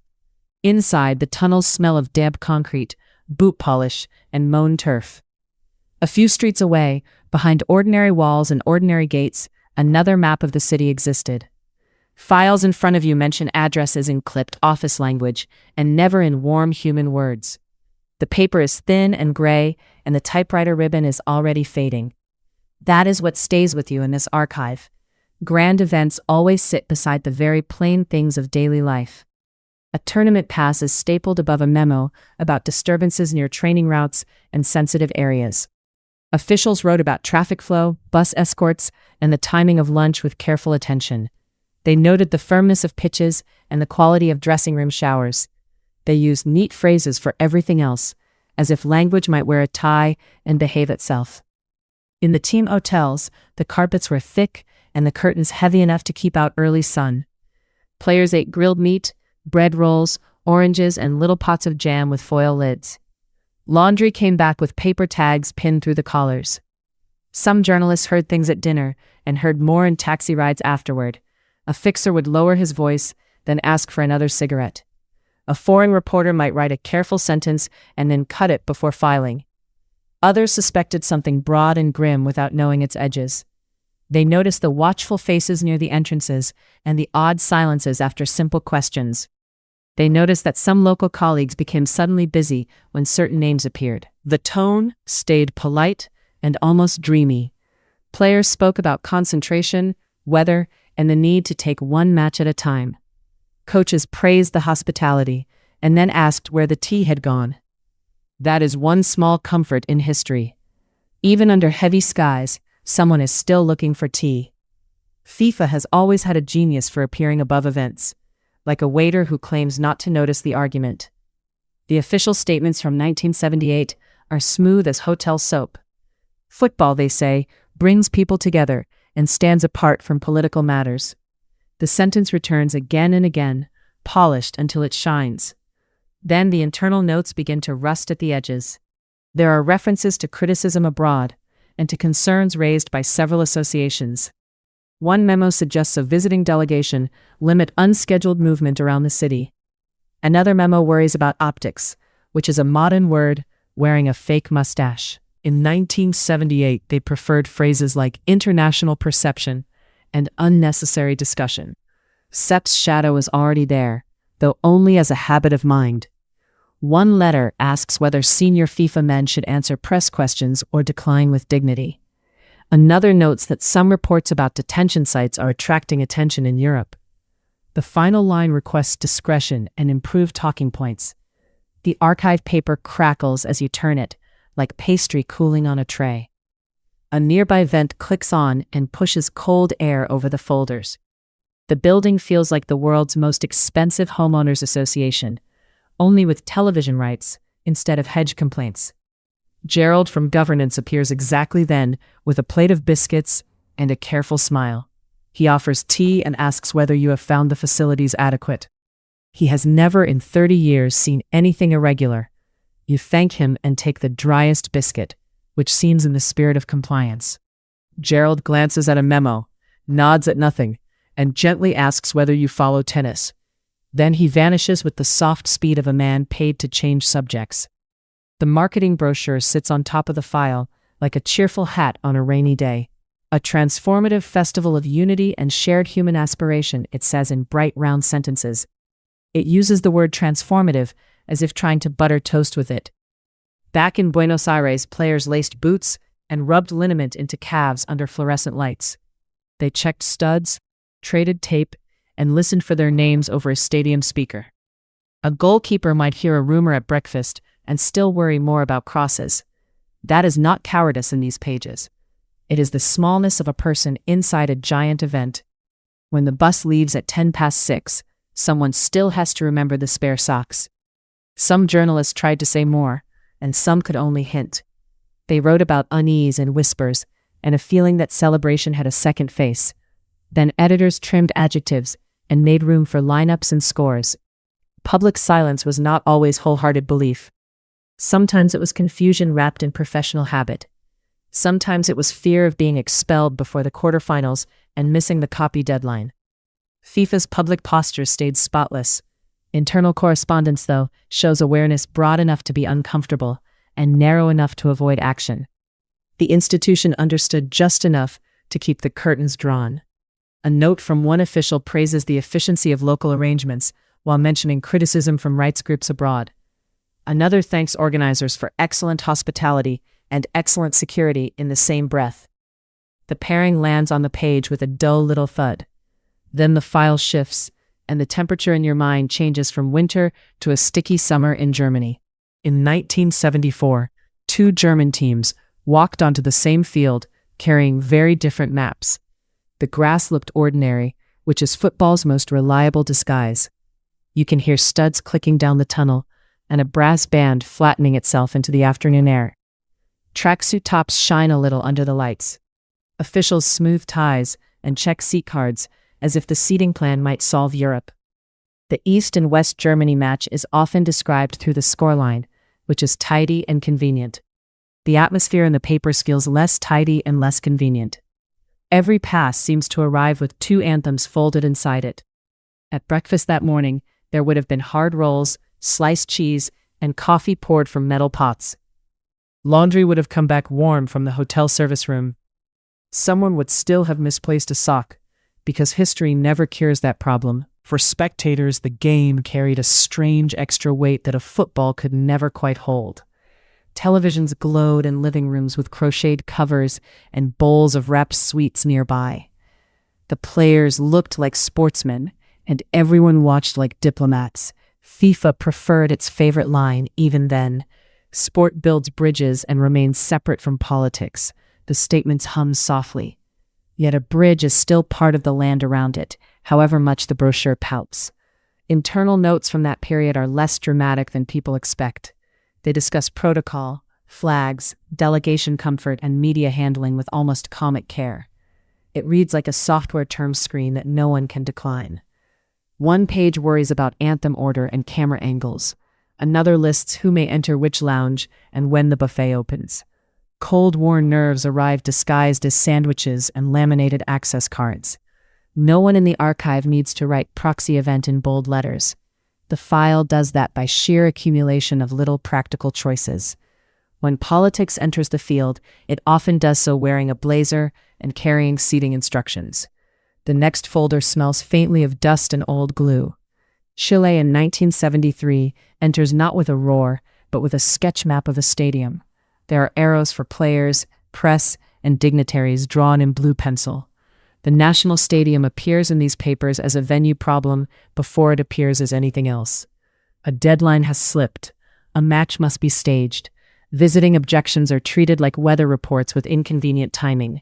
Inside, the tunnels smell of damp concrete, boot polish, and mown turf. A few streets away, behind ordinary walls and ordinary gates, another map of the city existed. Files in front of you mention addresses in clipped office language, and never in warm human words. The paper is thin and gray, and the typewriter ribbon is already fading. That is what stays with you in this archive. Grand events always sit beside the very plain things of daily life. A tournament pass is stapled above a memo about disturbances near training routes and sensitive areas. Officials wrote about traffic flow, bus escorts, and the timing of lunch with careful attention. They noted the firmness of pitches and the quality of dressing room showers. They used neat phrases for everything else, as if language might wear a tie and behave itself. In the team hotels, the carpets were thick and the curtains heavy enough to keep out early sun. Players ate grilled meat, bread rolls, oranges, and little pots of jam with foil lids. Laundry came back with paper tags pinned through the collars. Some journalists heard things at dinner and heard more in taxi rides afterward. A fixer would lower his voice, then ask for another cigarette. A foreign reporter might write a careful sentence and then cut it before filing. Others suspected something broad and grim without knowing its edges. They notice the watchful faces near the entrances and the odd silences after simple questions. They noticed that some local colleagues became suddenly busy when certain names appeared. The tone stayed polite and almost dreamy. Players spoke about concentration, weather, and the need to take one match at a time. Coaches praised the hospitality and then asked where the tea had gone. That is one small comfort in history. Even under heavy skies, someone is still looking for tea. FIFA has always had a genius for appearing above events, like a waiter who claims not to notice the argument. The official statements from 1978 are smooth as hotel soap. Football, they say, brings people together and stands apart from political matters. The sentence returns again and again, polished until it shines. Then the internal notes begin to rust at the edges. There are references to criticism abroad and to concerns raised by several associations. One memo suggests a visiting delegation limit unscheduled movement around the city. Another memo worries about optics, which is a modern word wearing a fake mustache. In 1978, they preferred phrases like international perception and unnecessary discussion. Sepp's shadow is already there, though only as a habit of mind. One letter asks whether senior FIFA men should answer press questions or decline with dignity. Another notes that some reports about detention sites are attracting attention in Europe. The final line requests discretion and improved talking points. The archive paper crackles as you turn it, like pastry cooling on a tray. A nearby vent clicks on and pushes cold air over the folders. The building feels like the world's most expensive homeowners association, only with television rights instead of hedge complaints. Gerald from governance appears exactly then with a plate of biscuits and a careful smile. He offers tea and asks whether you have found the facilities adequate. He has never in 30 years seen anything irregular. You thank him and take the driest biscuit, which seems in the spirit of compliance. Gerald glances at a memo, nods at nothing, and gently asks whether you follow tennis. Then he vanishes with the soft speed of a man paid to change subjects. The marketing brochure sits on top of the file, like a cheerful hat on a rainy day. A transformative festival of unity and shared human aspiration, it says in bright round sentences. It uses the word transformative as if trying to butter toast with it. Back in Buenos Aires, players laced boots and rubbed liniment into calves under fluorescent lights. They checked studs, traded tape, and listened for their names over a stadium speaker. A goalkeeper might hear a rumor at breakfast and still worry more about crosses. That is not cowardice in these pages. It is the smallness of a person inside a giant event. When the bus leaves at 6:10, someone still has to remember the spare socks. Some journalists tried to say more, and some could only hint. They wrote about unease and whispers, and a feeling that celebration had a second face. Then editors trimmed adjectives and made room for lineups and scores. Public silence was not always wholehearted belief. Sometimes it was confusion wrapped in professional habit. Sometimes it was fear of being expelled before the quarterfinals and missing the copy deadline. FIFA's public posture stayed spotless. Internal correspondence, though, shows awareness broad enough to be uncomfortable and narrow enough to avoid action. The institution understood just enough to keep the curtains drawn. A note from one official praises the efficiency of local arrangements while mentioning criticism from rights groups abroad. Another thanks organizers for excellent hospitality and excellent security in the same breath. The pairing lands on the page with a dull little thud. Then the file shifts, and the temperature in your mind changes from winter to a sticky summer in Germany. In 1974, two German teams walked onto the same field, carrying very different maps. The grass looked ordinary, which is football's most reliable disguise. You can hear studs clicking down the tunnel, and a brass band flattening itself into the afternoon air. Tracksuit tops shine a little under the lights. Officials smooth ties and check seat cards, as if the seating plan might solve Europe. The East and West Germany match is often described through the scoreline, which is tidy and convenient. The atmosphere in the papers feels less tidy and less convenient. Every pass seems to arrive with two anthems folded inside it. At breakfast that morning, there would have been hard rolls, sliced cheese, and coffee poured from metal pots. Laundry would have come back warm from the hotel service room. Someone would still have misplaced a sock, because history never cures that problem. For spectators, the game carried a strange extra weight that a football could never quite hold. Televisions glowed in living rooms with crocheted covers and bowls of wrapped sweets nearby. The players looked like sportsmen, and everyone watched like diplomats. FIFA preferred its favorite line even then. Sport builds bridges and remains separate from politics. The statements hum softly. Yet a bridge is still part of the land around it, however much the brochure pouts. Internal notes from that period are less dramatic than people expect. They discuss protocol, flags, delegation comfort, and media handling with almost comic care. It reads like a software terms screen that no one can decline. One page worries about anthem order and camera angles. Another lists who may enter which lounge and when the buffet opens. Cold War nerves arrive disguised as sandwiches and laminated access cards. No one in the archive needs to write proxy event in bold letters. The file does that by sheer accumulation of little practical choices. When politics enters the field, it often does so wearing a blazer and carrying seating instructions. The next folder smells faintly of dust and old glue. Chile in 1973 enters not with a roar, but with a sketch map of a stadium. There are arrows for players, press, and dignitaries drawn in blue pencil. The national stadium appears in these papers as a venue problem before it appears as anything else. A deadline has slipped. A match must be staged. Visiting objections are treated like weather reports with inconvenient timing.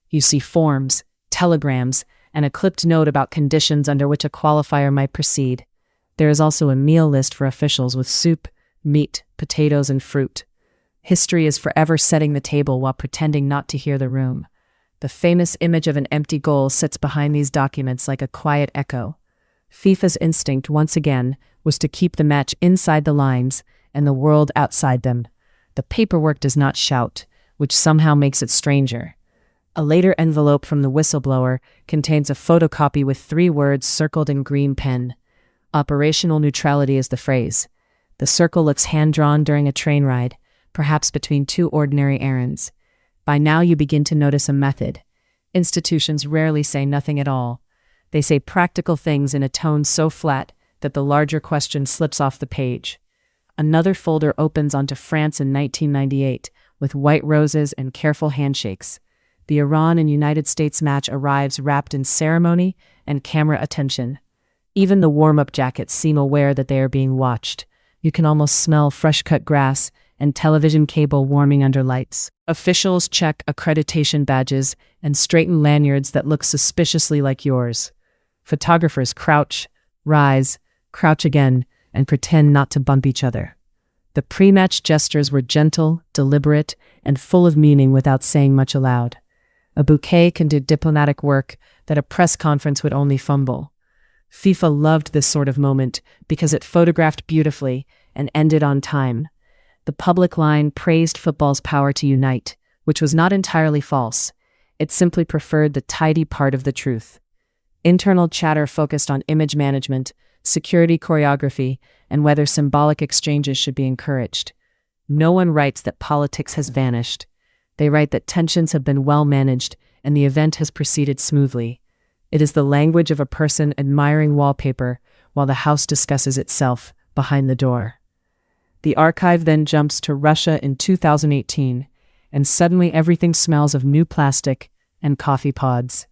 You see forms, telegrams, and a clipped note about conditions under which a qualifier might proceed. There is also a meal list for officials with soup, meat, potatoes, and fruit. History is forever setting the table while pretending not to hear the room. The famous image of an empty goal sits behind these documents like a quiet echo. FIFA's instinct, once again, was to keep the match inside the lines and the world outside them. The paperwork does not shout, which somehow makes it stranger. A later envelope from the whistleblower contains a photocopy with 3 words circled in green pen. Operational neutrality is the phrase. The circle looks hand-drawn during a train ride, perhaps between 2 ordinary errands. By now you begin to notice a method. Institutions rarely say nothing at all. They say practical things in a tone so flat that the larger question slips off the page. Another folder opens onto France in 1998 with white roses and careful handshakes. The Iran and United States match arrives wrapped in ceremony and camera attention. Even the warm-up jackets seem aware that they are being watched. You can almost smell fresh-cut grass and television cable warming under lights. Officials check accreditation badges and straighten lanyards that look suspiciously like yours. Photographers crouch, rise, crouch again, and pretend not to bump each other. The pre-match gestures were gentle, deliberate, and full of meaning without saying much aloud. A bouquet can do diplomatic work that a press conference would only fumble. FIFA loved this sort of moment because it photographed beautifully and ended on time. The public line praised football's power to unite, which was not entirely false. It simply preferred the tidy part of the truth. Internal chatter focused on image management, security choreography, and whether symbolic exchanges should be encouraged. No one writes that politics has vanished. They write that tensions have been well managed and the event has proceeded smoothly. It is the language of a person admiring wallpaper while the house discusses itself behind the door. The archive then jumps to Russia in 2018, and suddenly everything smells of new plastic and coffee pods.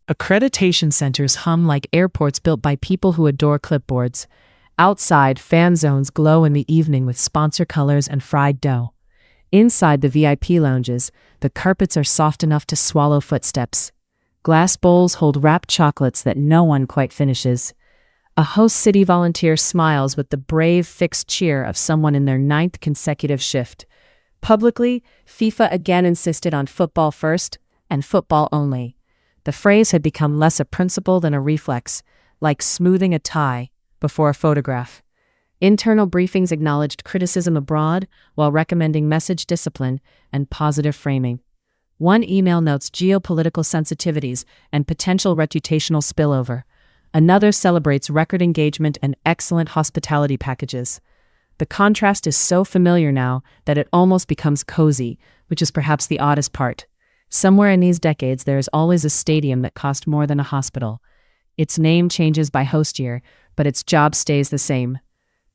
Accreditation centers hum like airports built by people who adore clipboards. Outside, fan zones glow in the evening with sponsor colors and fried dough. Inside the VIP lounges, the carpets are soft enough to swallow footsteps. Glass bowls hold wrapped chocolates that no one quite finishes. A host city volunteer smiles with the brave, fixed cheer of someone in their 9th consecutive shift. Publicly, FIFA again insisted on football first and football only. The phrase had become less a principle than a reflex, like smoothing a tie before a photograph. Internal briefings acknowledged criticism abroad while recommending message discipline and positive framing. One email notes geopolitical sensitivities and potential reputational spillover. Another celebrates record engagement and excellent hospitality packages. The contrast is so familiar now that it almost becomes cozy, which is perhaps the oddest part. Somewhere in these decades, there is always a stadium that cost more than a hospital. Its name changes by host year, but its job stays the same.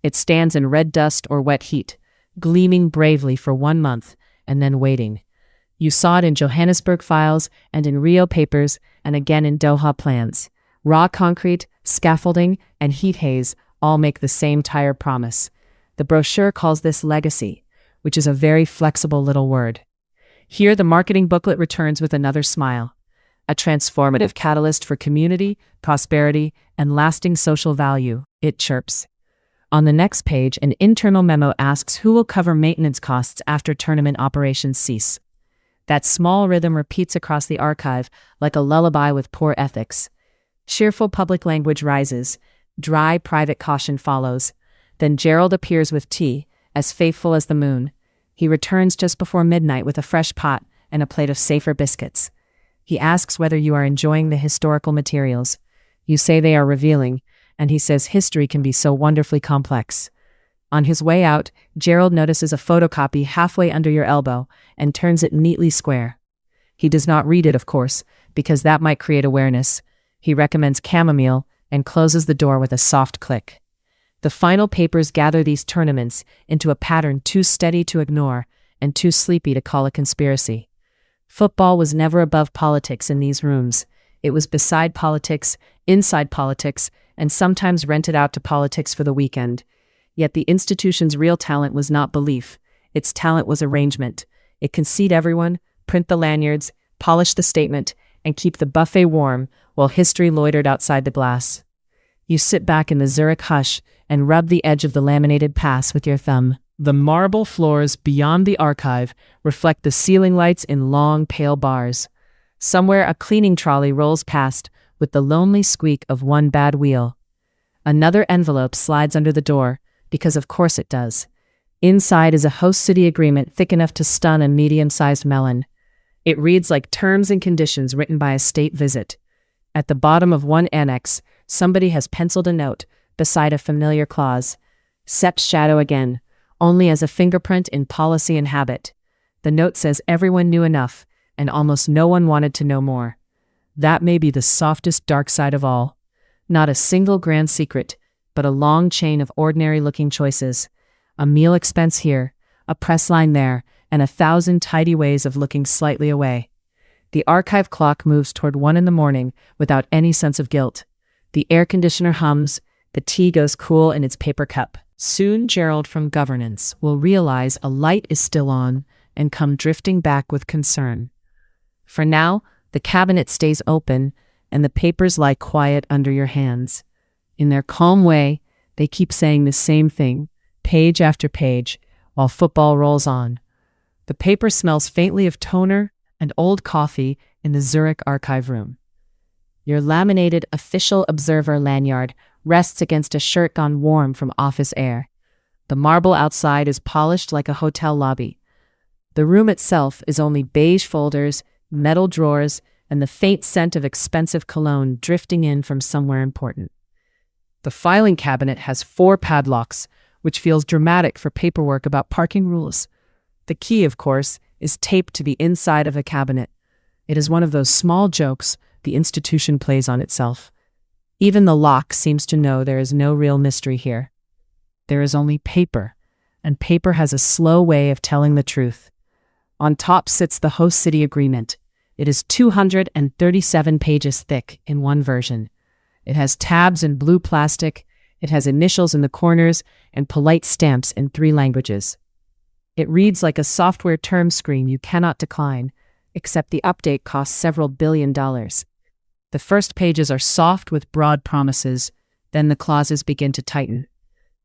It stands in red dust or wet heat, gleaming bravely for 1 month, and then waiting. You saw it in Johannesburg files and in Rio papers and again in Doha plans. Raw concrete, scaffolding, and heat haze all make the same tired promise. The brochure calls this legacy, which is a very flexible little word. Here, the marketing booklet returns with another smile. A transformative catalyst for community, prosperity, and lasting social value, it chirps. On the next page, an internal memo asks who will cover maintenance costs after tournament operations cease. That small rhythm repeats across the archive like a lullaby with poor ethics. Cheerful public language rises. Dry private caution follows. Then Gerald appears with tea, as faithful as the moon. He returns just before midnight with a fresh pot and a plate of safer biscuits. He asks whether you are enjoying the historical materials. You say they are revealing, and he says history can be so wonderfully complex. On his way out, Gerald notices a photocopy halfway under your elbow and turns it neatly square. He does not read it, of course, because that might create awareness. He recommends chamomile and closes the door with a soft click. The final papers gather these tournaments into a pattern too steady to ignore and too sleepy to call a conspiracy. Football was never above politics in these rooms. It was beside politics, inside politics, and sometimes rented out to politics for the weekend. Yet the institution's real talent was not belief. Its talent was arrangement. It could seat everyone, print the lanyards, polish the statement, and keep the buffet warm while history loitered outside the glass. You sit back in the Zurich hush and rub the edge of the laminated pass with your thumb. The marble floors beyond the archive reflect the ceiling lights in long, pale bars. Somewhere a cleaning trolley rolls past with the lonely squeak of one bad wheel. Another envelope slides under the door, because of course it does. Inside is a host city agreement thick enough to stun a medium-sized melon. It reads like terms and conditions written by a state visit. At the bottom of one annex, somebody has penciled a note beside a familiar clause. Sep's shadow again, only as a fingerprint in policy and habit. The note says everyone knew enough, and almost no one wanted to know more. That may be the softest dark side of all. Not a single grand secret, but a long chain of ordinary-looking choices. A meal expense here, a press line there, and 1,000 tidy ways of looking slightly away. The archive clock moves toward 1 a.m. without any sense of guilt. The air conditioner hums, the tea goes cool in its paper cup. Soon Gerald from governance will realize a light is still on and come drifting back with concern. For now, the cabinet stays open and the papers lie quiet under your hands. In their calm way, they keep saying the same thing, page after page, while football rolls on. The paper smells faintly of toner and old coffee in the Zurich archive room. Your laminated official observer lanyard rests against a shirt gone warm from office air. The marble outside is polished like a hotel lobby. The room itself is only beige folders, metal drawers, and the faint scent of expensive cologne drifting in from somewhere important. The filing cabinet has 4 padlocks, which feels dramatic for paperwork about parking rules. The key, of course, is taped to the inside of the cabinet. It is one of those small jokes the institution plays on itself. Even the lock seems to know there is no real mystery here. There is only paper, and paper has a slow way of telling the truth. On top sits the host city agreement. It is 237 pages thick in one version. It has tabs in blue plastic, it has initials in the corners, and polite stamps in 3 languages. It reads like a software term screen you cannot decline, except the update costs several $billion. The first pages are soft with broad promises, then the clauses begin to tighten.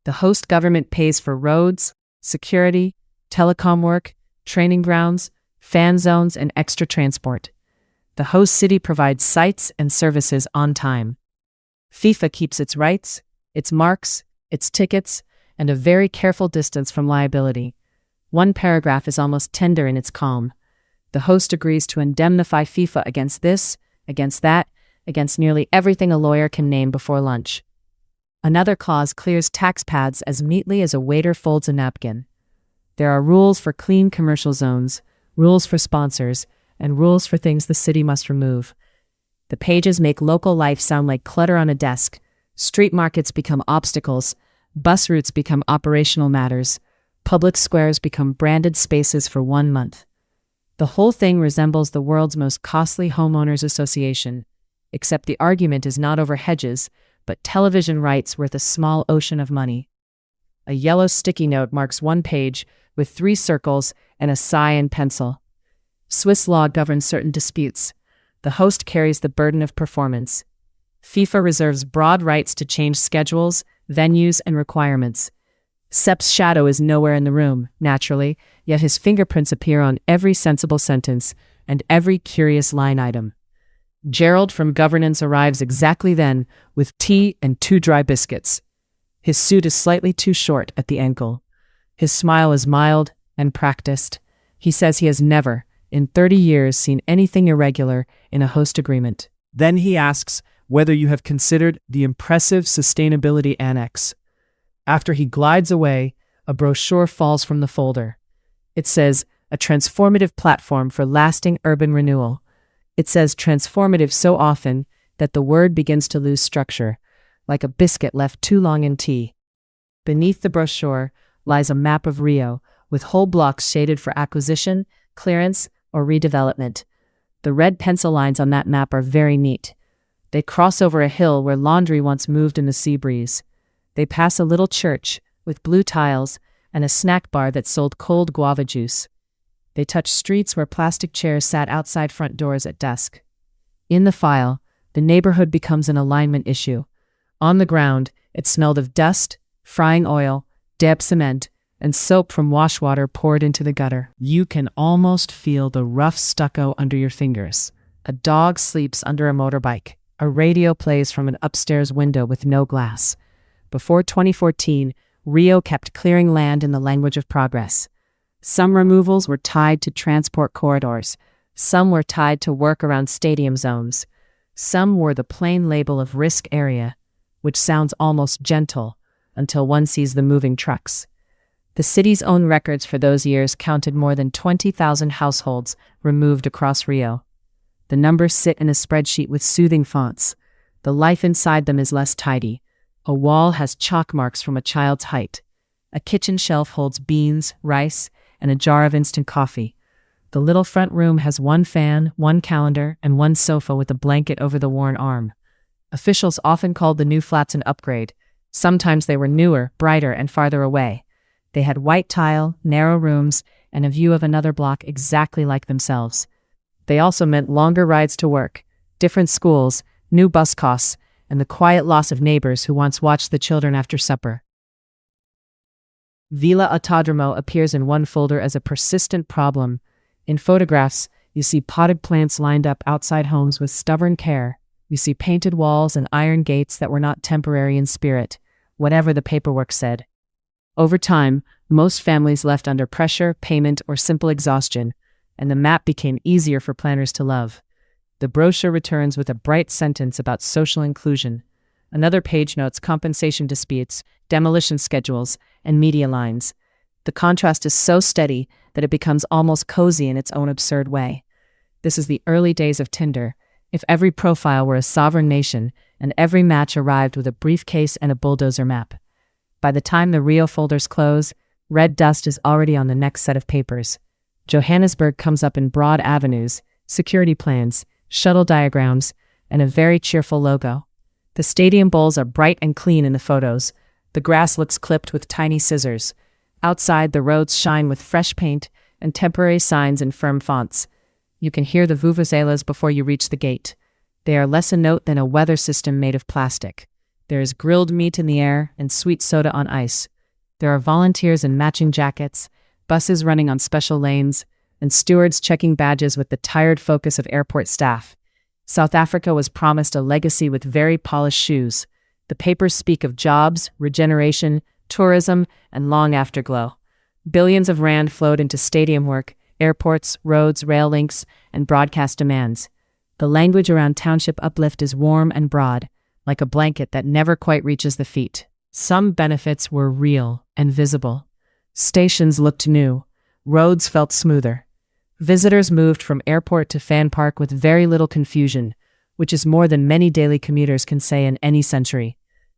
The host government pays for roads, security, telecom work, training grounds, fan zones, and extra transport. The host city provides sites and services on time. FIFA keeps its rights, its marks, its tickets, and a very careful distance from liability. One paragraph is almost tender in its calm. The host agrees to indemnify FIFA against this, against that, against nearly everything a lawyer can name before lunch. Another clause clears tax paths as neatly as a waiter folds a napkin. There are rules for clean commercial zones, rules for sponsors, and rules for things the city must remove. The pages make local life sound like clutter on a desk. Street markets become obstacles. Bus routes become operational matters. Public squares become branded spaces for 1 month. The whole thing resembles the world's most costly homeowners association, except the argument is not over hedges, but television rights worth a small ocean of money. A yellow sticky note marks one page with 3 circles and a sigh in pencil. Swiss law governs certain disputes. The host carries the burden of performance. FIFA reserves broad rights to change schedules, venues, and requirements. Sepp's shadow is nowhere in the room, naturally, yet his fingerprints appear on every sensible sentence and every curious line item. Gerald from governance arrives exactly then, with tea and 2 dry biscuits. His suit is slightly too short at the ankle. His smile is mild and practiced. He says he has never, in 30 years, seen anything irregular in a host agreement. Then he asks whether you have considered the impressive sustainability annex. After he glides away, a brochure falls from the folder. It says, "A transformative platform for lasting urban renewal." It says transformative so often that the word begins to lose structure, like a biscuit left too long in tea. Beneath the brochure lies a map of Rio, with whole blocks shaded for acquisition, clearance, or redevelopment. The red pencil lines on that map are very neat. They cross over a hill where laundry once moved in the sea breeze. They pass a little church with blue tiles and a snack bar that sold cold guava juice. They touch streets where plastic chairs sat outside front doors at dusk. In the file, the neighborhood becomes an alignment issue. On the ground, it smelled of dust, frying oil, damp cement, and soap from wash water poured into the gutter. You can almost feel the rough stucco under your fingers. A dog sleeps under a motorbike. A radio plays from an upstairs window with no glass. Before 2014, Rio kept clearing land in the language of progress. Some removals were tied to transport corridors. Some were tied to work around stadium zones. Some wore the plain label of risk area, which sounds almost gentle until one sees the moving trucks. The city's own records for those years counted more than 20,000 households removed across Rio. The numbers sit in a spreadsheet with soothing fonts. The life inside them is less tidy. A wall has chalk marks from a child's height. A kitchen shelf holds beans, rice, and a jar of instant coffee. The little front room has 1 fan, 1 calendar, and 1 sofa with a blanket over the worn arm. Officials often called the new flats an upgrade. Sometimes they were newer, brighter, and farther away. They had white tile, narrow rooms, and a view of another block exactly like themselves. They also meant longer rides to work, different schools, new bus costs, and the quiet loss of neighbors who once watched the children after supper. Villa Autodromo appears in one folder as a persistent problem. In photographs, you see potted plants lined up outside homes with stubborn care. You see painted walls and iron gates that were not temporary in spirit, whatever the paperwork said. Over time, most families left under pressure, payment, or simple exhaustion, and the map became easier for planners to love. The brochure returns with a bright sentence about social inclusion. Another page notes compensation disputes, demolition schedules, and media lines. The contrast is so steady that it becomes almost cozy in its own absurd way. This is the early days of Tinder. If every profile were a sovereign nation, and every match arrived with a briefcase and a bulldozer map. By the time the Rio folders close, red dust is already on the next set of papers. Johannesburg comes up in broad avenues, security plans, shuttle diagrams, and a very cheerful logo. The stadium bowls are bright and clean in the photos. The grass looks clipped with tiny scissors. Outside, the roads shine with fresh paint and temporary signs in firm fonts. You can hear the vuvuzelas before you reach the gate. They are less a note than a weather system made of plastic. There is grilled meat in the air and sweet soda on ice. There are volunteers in matching jackets, buses running on special lanes, and stewards checking badges with the tired focus of airport staff. South Africa was promised a legacy with very polished shoes. The papers speak of jobs, regeneration, tourism, and long afterglow. Billions of rand flowed into stadium work, airports, roads, rail links, and broadcast demands. The language around township uplift is warm and broad, like a blanket that never quite reaches the feet. Some benefits were real and visible. Stations looked new. Roads felt smoother. Visitors moved from airport to fan park with very little confusion, which is more than many daily commuters can say in any century.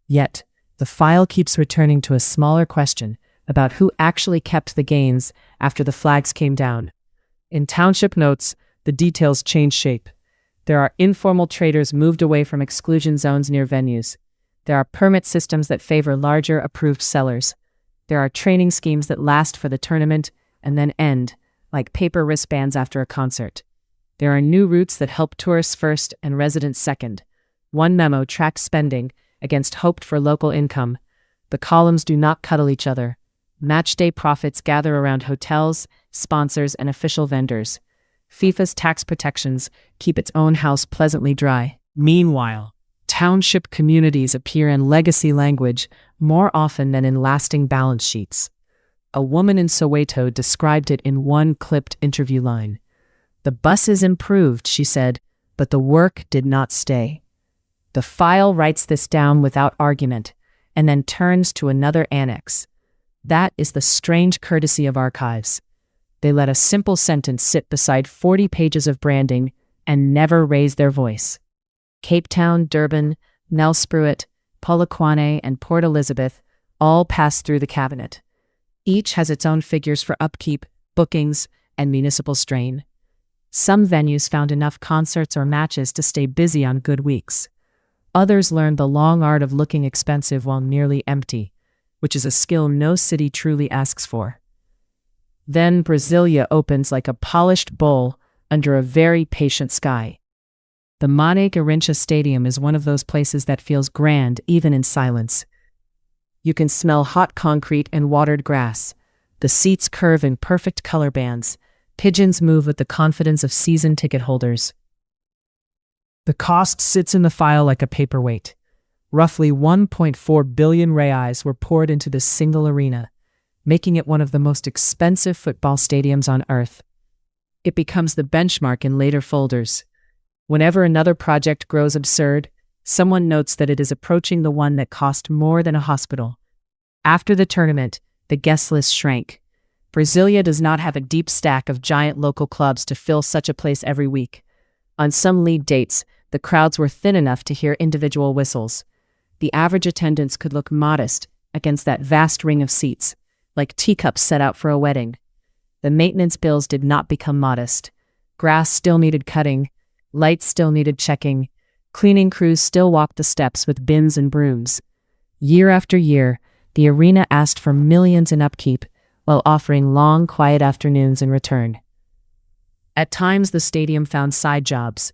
Yet, the file keeps returning to a smaller question about who actually kept the gains after the flags came down. In township notes, the details change shape. There are informal traders moved away from exclusion zones near venues. There are permit systems that favor larger approved sellers. There are training schemes that last for the tournament and then end, like paper wristbands after a concert. There are new routes that help tourists first and residents second. One memo tracks spending against hoped for local income. The columns do not cuddle each other. Matchday profits gather around hotels, sponsors, and official vendors. FIFA's tax protections keep its own house pleasantly dry. Meanwhile, Township communities appear in legacy language more often than in lasting balance sheets. A woman in Soweto described it in one clipped interview line. "The buses improved," she said, "but the work did not stay." The file writes this down without argument, and then turns to another annex. That is the strange courtesy of archives. They let a simple sentence sit beside 40 pages of branding and never raise their voice. Cape Town, Durban, Nelspruit, Polokwane, and Port Elizabeth all pass through the cabinet. Each has its own figures for upkeep, bookings, and municipal strain. Some venues found enough concerts or matches to stay busy on good weeks. Others learned the long art of looking expensive while nearly empty, which is a skill no city truly asks for. Then Brasilia opens like a polished bowl under a very patient sky. The Mané Garrincha Stadium is one of those places that feels grand even in silence. You can smell hot concrete and watered grass. The seats curve in perfect color bands. Pigeons move with the confidence of season ticket holders. the cost sits in the file like a paperweight. Roughly 1.4 billion reais were poured into this single arena, making it one of the most expensive football stadiums on earth. It becomes the benchmark in later folders. Whenever another project grows absurd, someone notes that it is approaching the one that cost more than a hospital. After the tournament, the guest list shrank. Brasilia does not have a deep stack of giant local clubs to fill such a place every week. On some league dates, the crowds were thin enough to hear individual whistles. The average attendance could look modest against that vast ring of seats, like teacups set out for a wedding. The maintenance bills did not become modest. Grass still needed cutting, lights still needed checking, cleaning crews still walked the steps with bins and brooms. Year after year, the arena asked for millions in upkeep, while offering long, quiet afternoons in return. At times, the stadium found side jobs.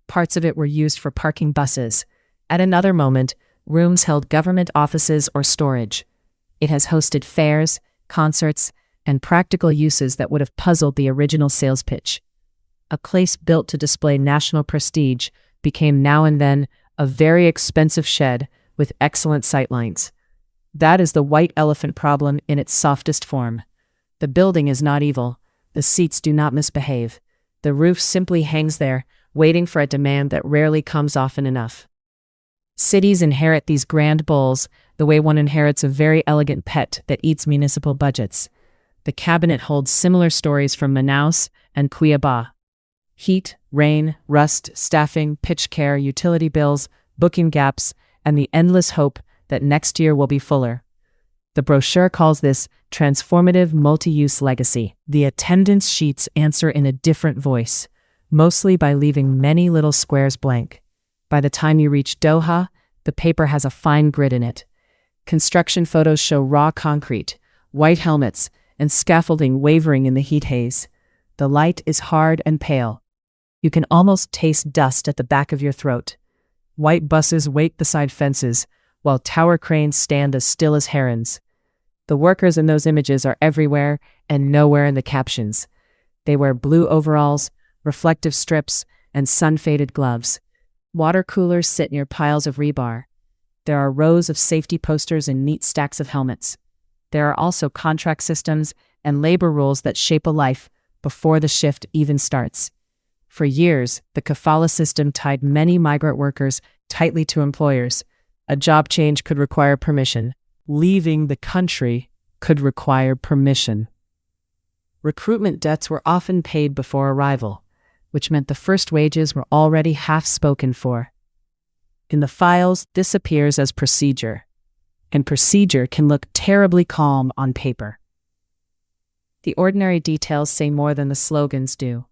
Parts of it were used for parking buses. At another moment, rooms held government offices or storage. It has hosted fairs, concerts, and practical uses that would have puzzled the original sales pitch. A place built to display national prestige became now and then a very expensive shed with excellent sightlines. That is the white elephant problem in its softest form. The building is not evil. The seats do not misbehave. The roof simply hangs there, waiting for a demand that rarely comes often enough. Cities inherit these grand bulls the way one inherits a very elegant pet that eats municipal budgets. The cabinet holds similar stories from Manaus and Cuiabá. Heat, rain, rust, staffing, pitch care, utility bills, booking gaps, and the endless hope that next year will be fuller. The brochure calls this transformative multi-use legacy. The attendance sheets answer in a different voice, mostly by leaving many little squares blank. By the time you reach Doha, the paper has a fine grid in it. Construction photos show raw concrete, white helmets, and scaffolding wavering in the heat haze. The light is hard and pale. You can almost taste dust at the back of your throat. White buses wait beside fences, while tower cranes stand as still as herons. The workers in those images are everywhere and nowhere in the captions. They wear blue overalls, reflective strips, and sun-faded gloves. Water coolers sit near piles of rebar. There are rows of safety posters and neat stacks of helmets. There are also contract systems and labor rules that shape a life before the shift even starts. For years, the kafala system tied many migrant workers tightly to employers. A job change could require permission. Leaving the country could require permission. Recruitment debts were often paid before arrival, which meant the first wages were already half spoken for. In the files, this appears as procedure, and procedure can look terribly calm on paper. The ordinary details say more than the slogans do.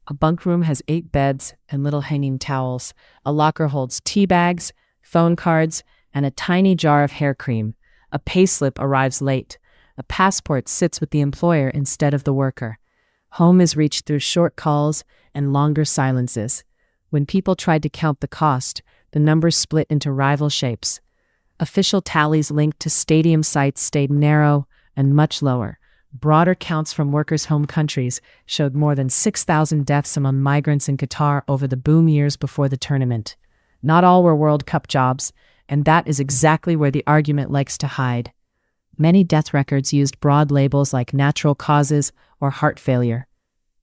A bunk room has 8 beds and little hanging towels. A locker holds tea bags, phone cards, and a tiny jar of hair cream. A payslip arrives late. A passport sits with the employer instead of the worker. Home is reached through short calls and longer silences. When people tried to count the cost, the numbers split into rival shapes. Official tallies linked to stadium sites stayed narrow and much lower. Broader counts from workers' home countries showed more than 6,000 deaths among migrants in Qatar over the boom years before the tournament. Not all were World Cup jobs, and that is exactly where the argument likes to hide. Many death records used broad labels like natural causes or heart failure.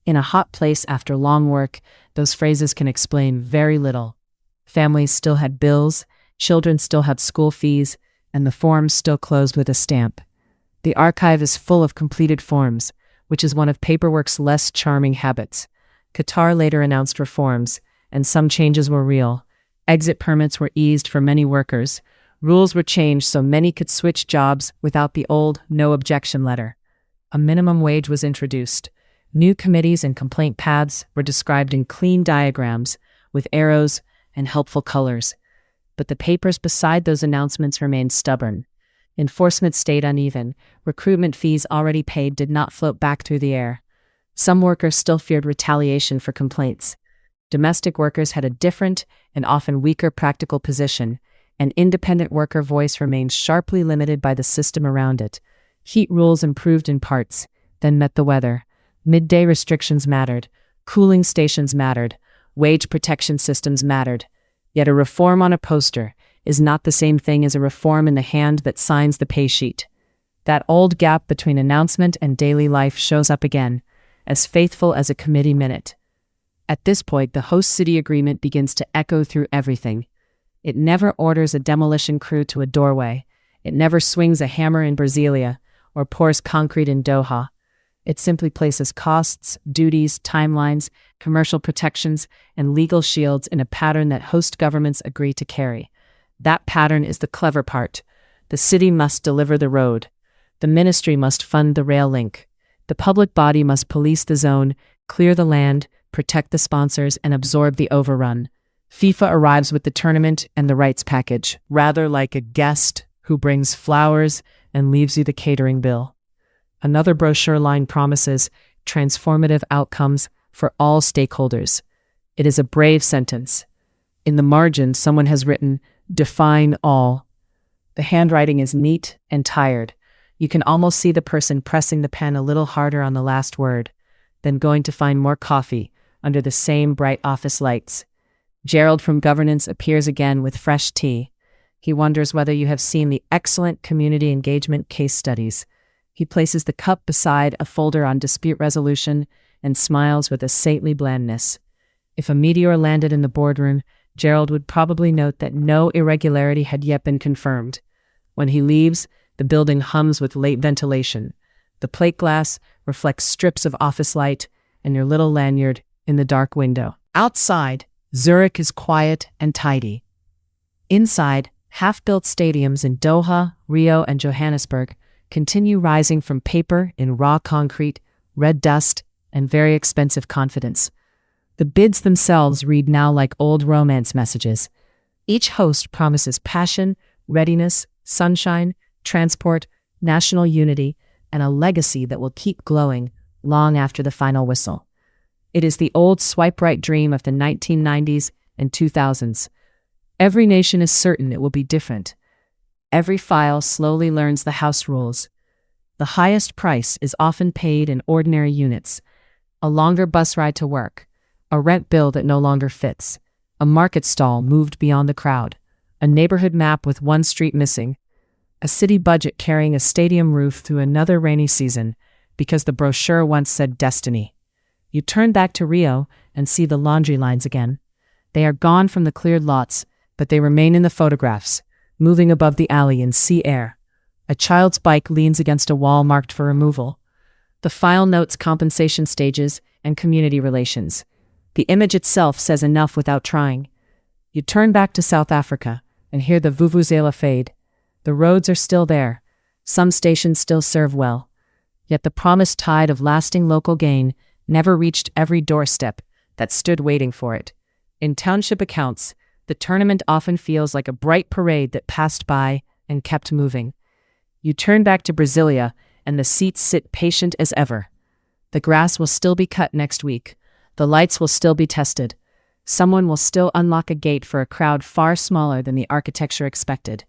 In a hot place after long work, those phrases can explain very little. Families still had bills, children still had school fees, and the forms still closed with a stamp. The archive is full of completed forms, which is one of paperwork's less charming habits. Qatar later announced reforms, and some changes were real. Exit permits were eased for many workers. Rules were changed so many could switch jobs without the old no objection letter. A minimum wage was introduced. New committees and complaint paths were described in clean diagrams with arrows and helpful colors. But the papers beside those announcements remained stubborn. Enforcement stayed uneven. Recruitment fees already paid did not float back through the air. Some workers still feared retaliation for complaints. Domestic workers had a different and often weaker practical position. An independent worker voice remained sharply limited by the system around it. Heat rules improved in parts, then met the weather. Midday restrictions mattered. Cooling stations mattered. Wage protection systems mattered. Yet a reform on a poster is not the same thing as a reform in the hand that signs the pay sheet. That old gap between announcement and daily life shows up again, as faithful as a committee minute. At this point, the host city agreement begins to echo through everything. It never orders a demolition crew to a doorway. It never swings a hammer in Brasilia or pours concrete in Doha. It simply places costs, duties, timelines, commercial protections, and legal shields in a pattern that host governments agree to carry. That pattern is the clever part. The city must deliver the road. The ministry must fund the rail link. The public body must police the zone, clear the land, protect the sponsors, and absorb the overrun. FIFA arrives with the tournament and the rights package, rather like a guest who brings flowers and leaves you the catering bill. Another brochure line promises transformative outcomes for all stakeholders. It is a brave sentence. In the margin, someone has written, "Define all." The handwriting is neat and tired. You can almost see the person pressing the pen a little harder on the last word, then going to find more coffee under the same bright office lights. Gerald from Governance appears again with fresh tea. He wonders whether you have seen the excellent community engagement case studies. He places the cup beside a folder on dispute resolution and smiles with a saintly blandness. If a meteor landed in the boardroom, Gerald would probably note that no irregularity had yet been confirmed. When he leaves, the building hums with late ventilation. The plate glass reflects strips of office light and your little lanyard in the dark window. Outside, Zurich is quiet and tidy. Inside, half-built stadiums in Doha, Rio, and Johannesburg continue rising from paper in raw concrete, red dust, and very expensive confidence. The bids themselves read now like old romance messages. Each host promises passion, readiness, sunshine, transport, national unity, and a legacy that will keep glowing long after the final whistle. It is the old swipe-right dream of the 1990s and 2000s. Every nation is certain it will be different. Every file slowly learns the house rules. The highest price is often paid in ordinary units. A longer bus ride to work, a rent bill that no longer fits, a market stall moved beyond the crowd, a neighborhood map with one street missing, a city budget carrying a stadium roof through another rainy season because the brochure once said destiny. You turn back to Rio and see the laundry lines again. They are gone from the cleared lots, but they remain in the photographs, moving above the alley in sea air. A child's bike leans against a wall marked for removal. The file notes compensation stages and community relations. The image itself says enough without trying. You turn back to South Africa and hear the vuvuzela fade. The roads are still there. Some stations still serve well. Yet the promised tide of lasting local gain never reached every doorstep that stood waiting for it. In township accounts, the tournament often feels like a bright parade that passed by and kept moving. You turn back to Brasilia, and the seats sit patient as ever. The grass will still be cut next week. The lights will still be tested. Someone will still unlock a gate for a crowd far smaller than the architecture expected.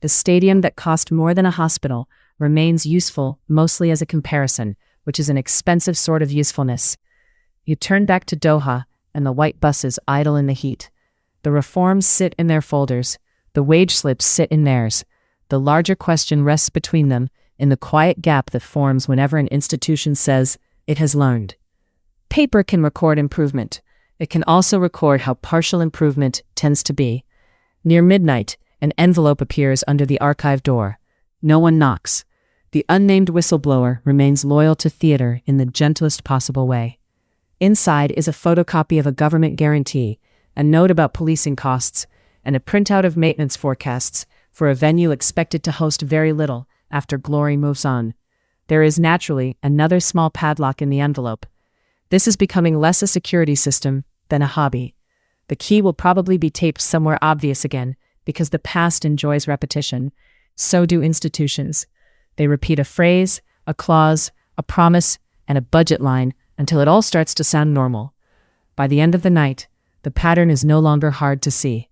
The stadium that cost more than a hospital remains useful mostly as a comparison, which is an expensive sort of usefulness. You turn back to Doha, and the white buses idle in the heat. The reforms sit in their folders. The wage slips sit in theirs. The larger question rests between them in the quiet gap that forms whenever an institution says it has learned. Paper can record improvement. It can also record how partial improvement tends to be. Near midnight, an envelope appears under the archive door. No one knocks. The unnamed whistleblower remains loyal to theater in the gentlest possible way. Inside is a photocopy of a government guarantee, a note about policing costs, and a printout of maintenance forecasts for a venue expected to host very little after glory moves on. There is naturally another small padlock in the envelope. This is becoming less a security system than a hobby. The key will probably be taped somewhere obvious again, because the past enjoys repetition. So do institutions. They repeat a phrase, a clause, a promise, and a budget line until it all starts to sound normal. By the end of the night, the pattern is no longer hard to see.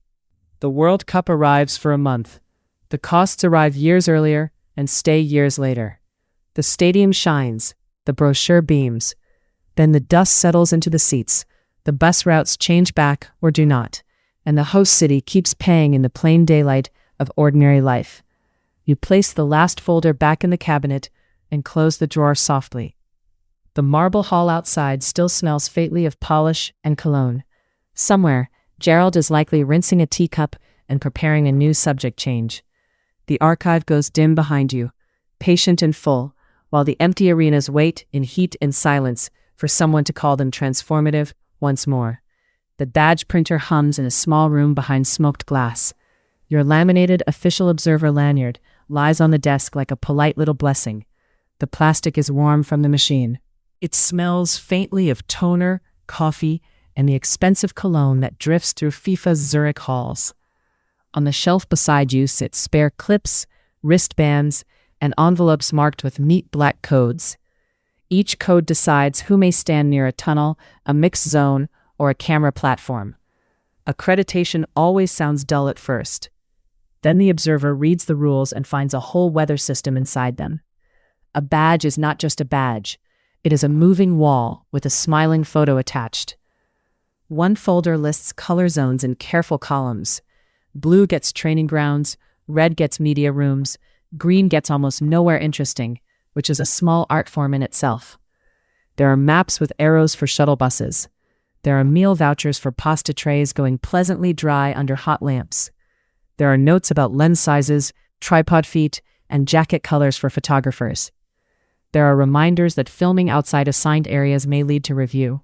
The World Cup arrives for a month. The costs arrive years earlier and stay years later. The stadium shines. The brochure beams. Then the dust settles into the seats. The bus routes change back or do not, and the host city keeps paying in the plain daylight of ordinary life. You place the last folder back in the cabinet and close the drawer softly. The marble hall outside still smells faintly of polish and cologne. Somewhere, Gerald is likely rinsing a teacup and preparing a new subject change. The archive goes dim behind you, patient and full, while the empty arenas wait in heat and silence for someone to call them transformative once more. The badge printer hums in a small room behind smoked glass. Your laminated official observer lanyard lies on the desk like a polite little blessing. The plastic is warm from the machine. It smells faintly of toner, coffee, and the expensive cologne that drifts through FIFA's Zurich halls. On the shelf beside you sit spare clips, wristbands, and envelopes marked with neat black codes. Each code decides who may stand near a tunnel, a mixed zone, or a camera platform. Accreditation always sounds dull at first. Then the observer reads the rules and finds a whole weather system inside them. A badge is not just a badge. It is a moving wall with a smiling photo attached. One folder lists color zones in careful columns. Blue gets training grounds, red gets media rooms, green gets almost nowhere interesting, which is a small art form in itself. There are maps with arrows for shuttle buses. There are meal vouchers for pasta trays going pleasantly dry under hot lamps. There are notes about lens sizes, tripod feet, and jacket colors for photographers. There are reminders that filming outside assigned areas may lead to review.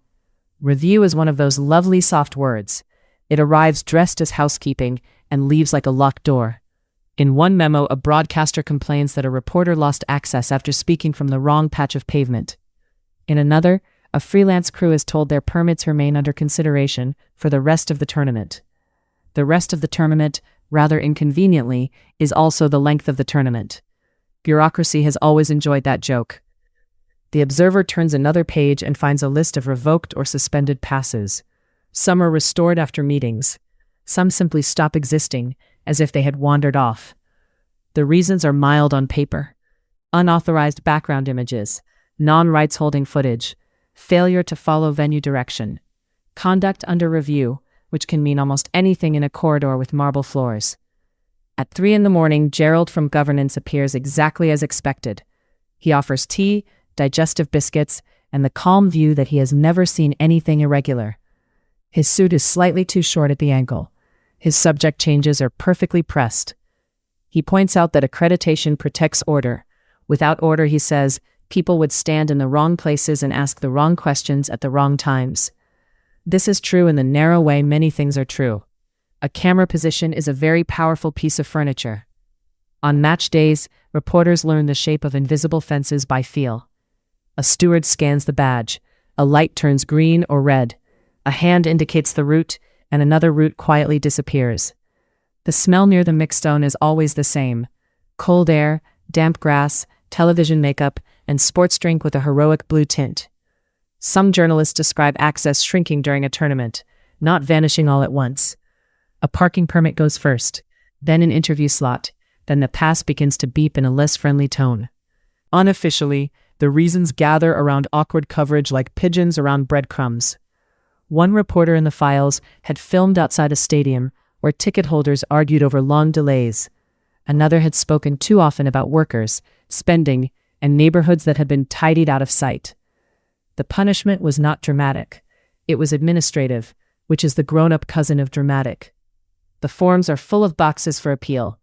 Review is one of those lovely soft words. It arrives dressed as housekeeping and leaves like a locked door. In one memo, a broadcaster complains that a reporter lost access after speaking from the wrong patch of pavement. In another, a freelance crew is told their permits remain under consideration for the rest of the tournament. The rest of the tournament, rather inconveniently, is also the length of the tournament. Bureaucracy has always enjoyed that joke. The observer turns another page and finds a list of revoked or suspended passes. Some are restored after meetings. Some simply stop existing, as if they had wandered off. The reasons are mild on paper. Unauthorized background images, non-rights holding footage, failure to follow venue direction, conduct under review, which can mean almost anything in a corridor with marble floors. At 3 a.m, Gerald from governance appears exactly as expected. He offers tea, digestive biscuits, and the calm view that he has never seen anything irregular. His suit is slightly too short at the ankle. His subject changes are perfectly pressed. He points out that accreditation protects order. Without order, he says, People would stand in the wrong places and ask the wrong questions at the wrong times. This is true in the narrow way many things are true. A camera position is a very powerful piece of furniture. On match days, reporters learn the shape of invisible fences by feel. A steward scans the badge. A light turns green or red. A hand indicates the route, and another route quietly disappears. The smell near the mixed zone is always the same: cold air, damp grass, television makeup, and sports drink with a heroic blue tint. Some journalists describe access shrinking during a tournament, not vanishing all at once. A parking permit goes first, then an interview slot, then the pass begins to beep in a less friendly tone. Unofficially, the reasons gather around awkward coverage like pigeons around breadcrumbs. One reporter in the files had filmed outside a stadium where ticket holders argued over long delays. Another had spoken too often about workers, spending, and neighborhoods that had been tidied out of sight. The punishment was not dramatic. It was administrative, which is the grown-up cousin of dramatic. The forms are full of boxes for appeal.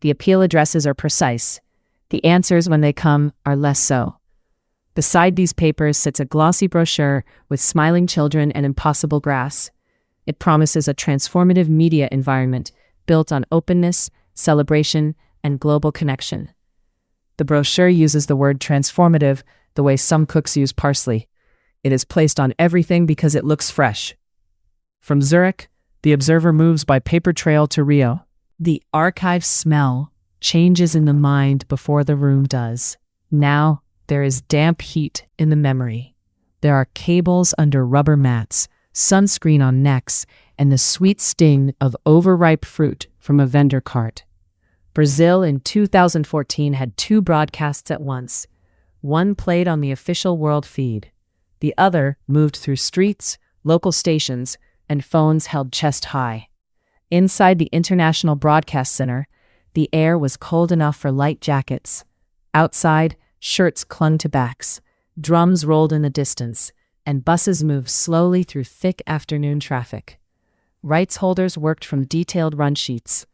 The appeal addresses are precise. The answers, when they come, are less so. Beside these papers sits a glossy brochure with smiling children and impossible grass. It promises a transformative media environment built on openness, celebration, and global connection. The brochure uses the word transformative the way some cooks use parsley. It is placed on everything because it looks fresh. From Zurich, the observer moves by paper trail to Rio. The archive smell changes in the mind before the room does. Now, there is damp heat in the memory. There are cables under rubber mats, sunscreen on necks, and the sweet sting of overripe fruit from a vendor cart. Brazil in 2014 had 2 broadcasts at once. One played on the official world feed. The other moved through streets, local stations, and phones held chest high. Inside the International Broadcast Center, the air was cold enough for light jackets. Outside, shirts clung to backs, drums rolled in the distance, and buses moved slowly through thick afternoon traffic. Rights holders worked from detailed run sheets.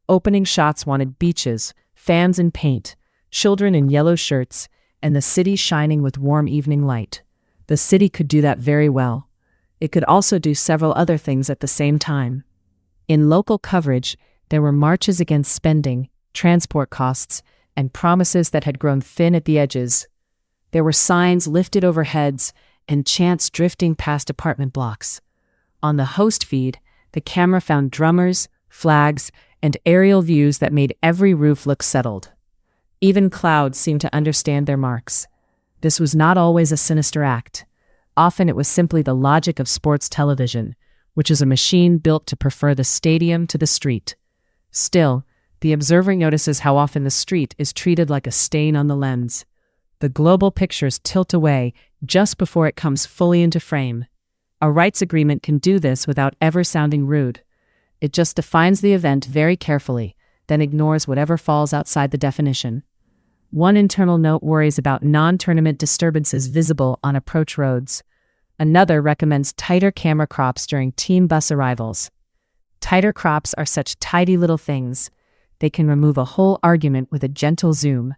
Opening shots wanted beaches, fans in paint, children in yellow shirts, and the city shining with warm evening light. The city could do that very well. It could also do several other things at the same time. In local coverage, there were marches against spending, transport costs, and promises that had grown thin at the edges. There were signs lifted over heads and chants drifting past apartment blocks. On the host feed, the camera found drummers, flags, and aerial views that made every roof look settled. Even clouds seemed to understand their marks. This was not always a sinister act. Often it was simply the logic of sports television, which is a machine built to prefer the stadium to the street. Still, the observer notices how often the street is treated like a stain on the lens. The global pictures tilt away just before it comes fully into frame. A rights agreement can do this without ever sounding rude. It just defines the event very carefully, then ignores whatever falls outside the definition. One internal note worries about non-tournament disturbances visible on approach roads. Another recommends tighter camera crops during team bus arrivals. Tighter crops are such tidy little things. They can remove a whole argument with a gentle zoom.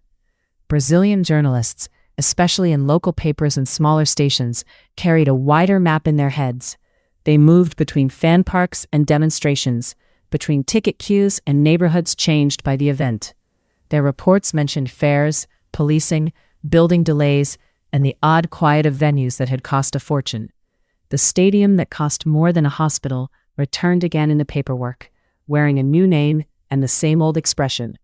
Brazilian journalists, especially in local papers and smaller stations, carried a wider map in their heads. They moved between fan parks and demonstrations, between ticket queues and neighborhoods changed by the event. Their reports mentioned fairs, policing, building delays, and the odd quiet of venues that had cost a fortune. The stadium that cost more than a hospital returned again in the paperwork, wearing a new name and the same old expression.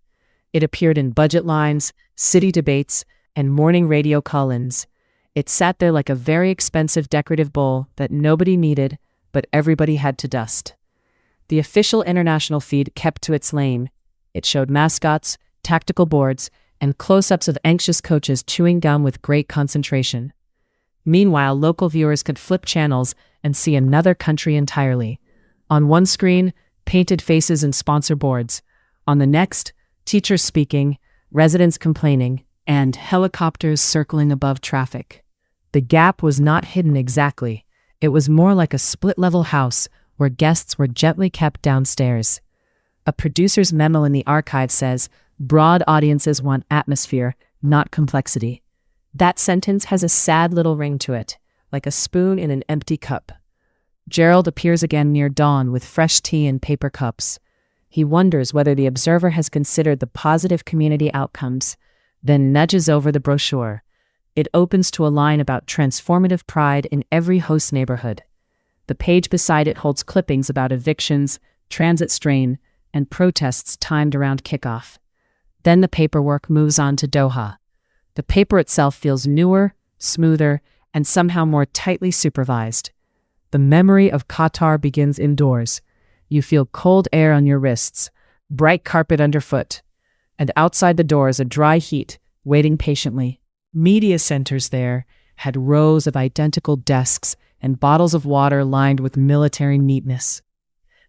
It appeared in budget lines, city debates, and morning radio call-ins. It sat there like a very expensive decorative bowl that nobody needed, but everybody had to dust. The official international feed kept to its lane. It showed mascots, tactical boards, and close-ups of anxious coaches chewing gum with great concentration. Meanwhile, local viewers could flip channels and see another country entirely. On one screen, painted faces and sponsor boards. On the next, teachers speaking, residents complaining, and helicopters circling above traffic. The gap was not hidden exactly. It was more like a split-level house where guests were gently kept downstairs. A producer's memo in the archive says, "Broad audiences want atmosphere, not complexity." That sentence has a sad little ring to it, like a spoon in an empty cup. Gerald appears again near dawn with fresh tea and paper cups. He wonders whether the observer has considered the positive community outcomes, then nudges over the brochure. It opens to a line about transformative pride in every host neighborhood. The page beside it holds clippings about evictions, transit strain, and protests timed around kickoff. Then the paperwork moves on to Doha. The paper itself feels newer, smoother, and somehow more tightly supervised. The memory of Qatar begins indoors. You feel cold air on your wrists, bright carpet underfoot, and outside the door is a dry heat, waiting patiently. Media centers there had rows of identical desks and bottles of water lined with military neatness.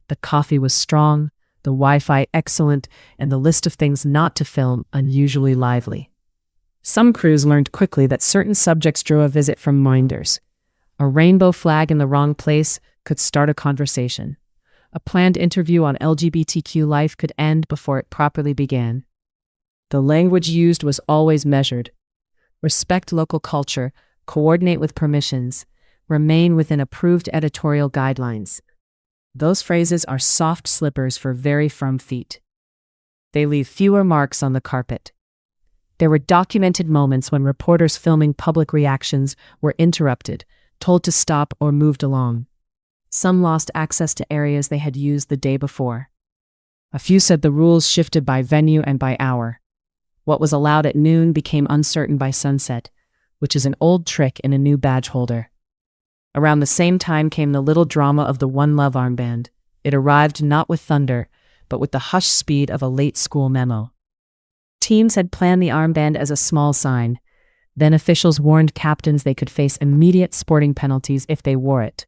The coffee was strong, the Wi-Fi excellent, and the list of things not to film unusually lively. Some crews learned quickly that certain subjects drew a visit from minders. A rainbow flag in the wrong place could start a conversation. A planned interview on LGBTQ life could end before it properly began. The language used was always measured. Respect local culture, coordinate with permissions, remain within approved editorial guidelines. Those phrases are soft slippers for very firm feet. They leave fewer marks on the carpet. There were documented moments when reporters filming public reactions were interrupted, told to stop, or moved along. Some lost access to areas they had used the day before. A few said the rules shifted by venue and by hour. What was allowed at noon became uncertain by sunset, which is an old trick in a new badge holder. Around the same time came the little drama of the One Love armband. It arrived not with thunder, but with the hushed speed of a late school memo. Teams had planned the armband as a small sign. Then officials warned captains they could face immediate sporting penalties if they wore it.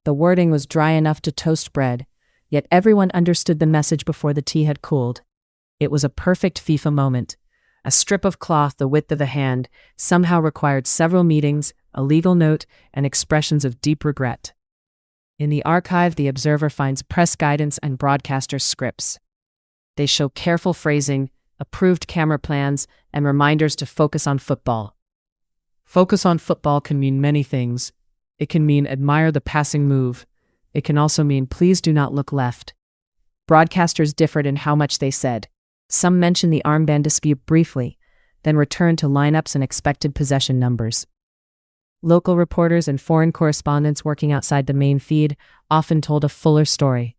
The wording was dry enough to toast bread, yet everyone understood the message before the tea had cooled. It was a perfect FIFA moment. A strip of cloth the width of a hand somehow required several meetings, a legal note, and expressions of deep regret. In the archive, the observer finds press guidance and broadcaster scripts. They show careful phrasing, approved camera plans, and reminders to focus on football. Focus on football can mean many things. It can mean admire the passing move. It can also mean please do not look left. Broadcasters differed in how much they said. Some mentioned the armband dispute briefly, then returned to lineups and expected possession numbers. Local reporters and foreign correspondents working outside the main feed often told a fuller story.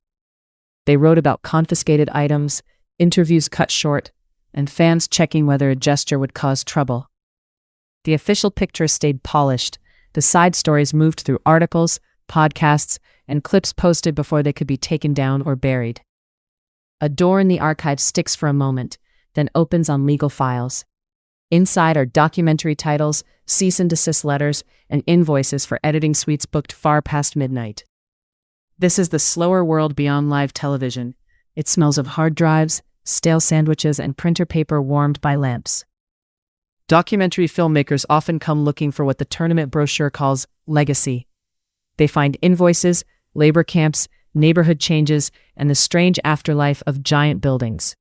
They wrote about confiscated items, interviews cut short, and fans checking whether a gesture would cause trouble. The official picture stayed polished. The side stories moved through articles, podcasts, and clips posted before they could be taken down or buried. A door in the archive sticks for a moment, then opens on legal files. Inside are documentary titles, cease and desist letters, and invoices for editing suites booked far past midnight. This is the slower world beyond live television. It smells of hard drives, stale sandwiches, and printer paper warmed by lamps. Documentary filmmakers often come looking for what the tournament brochure calls legacy. They find invoices, labor camps, neighborhood changes, and the strange afterlife of giant buildings.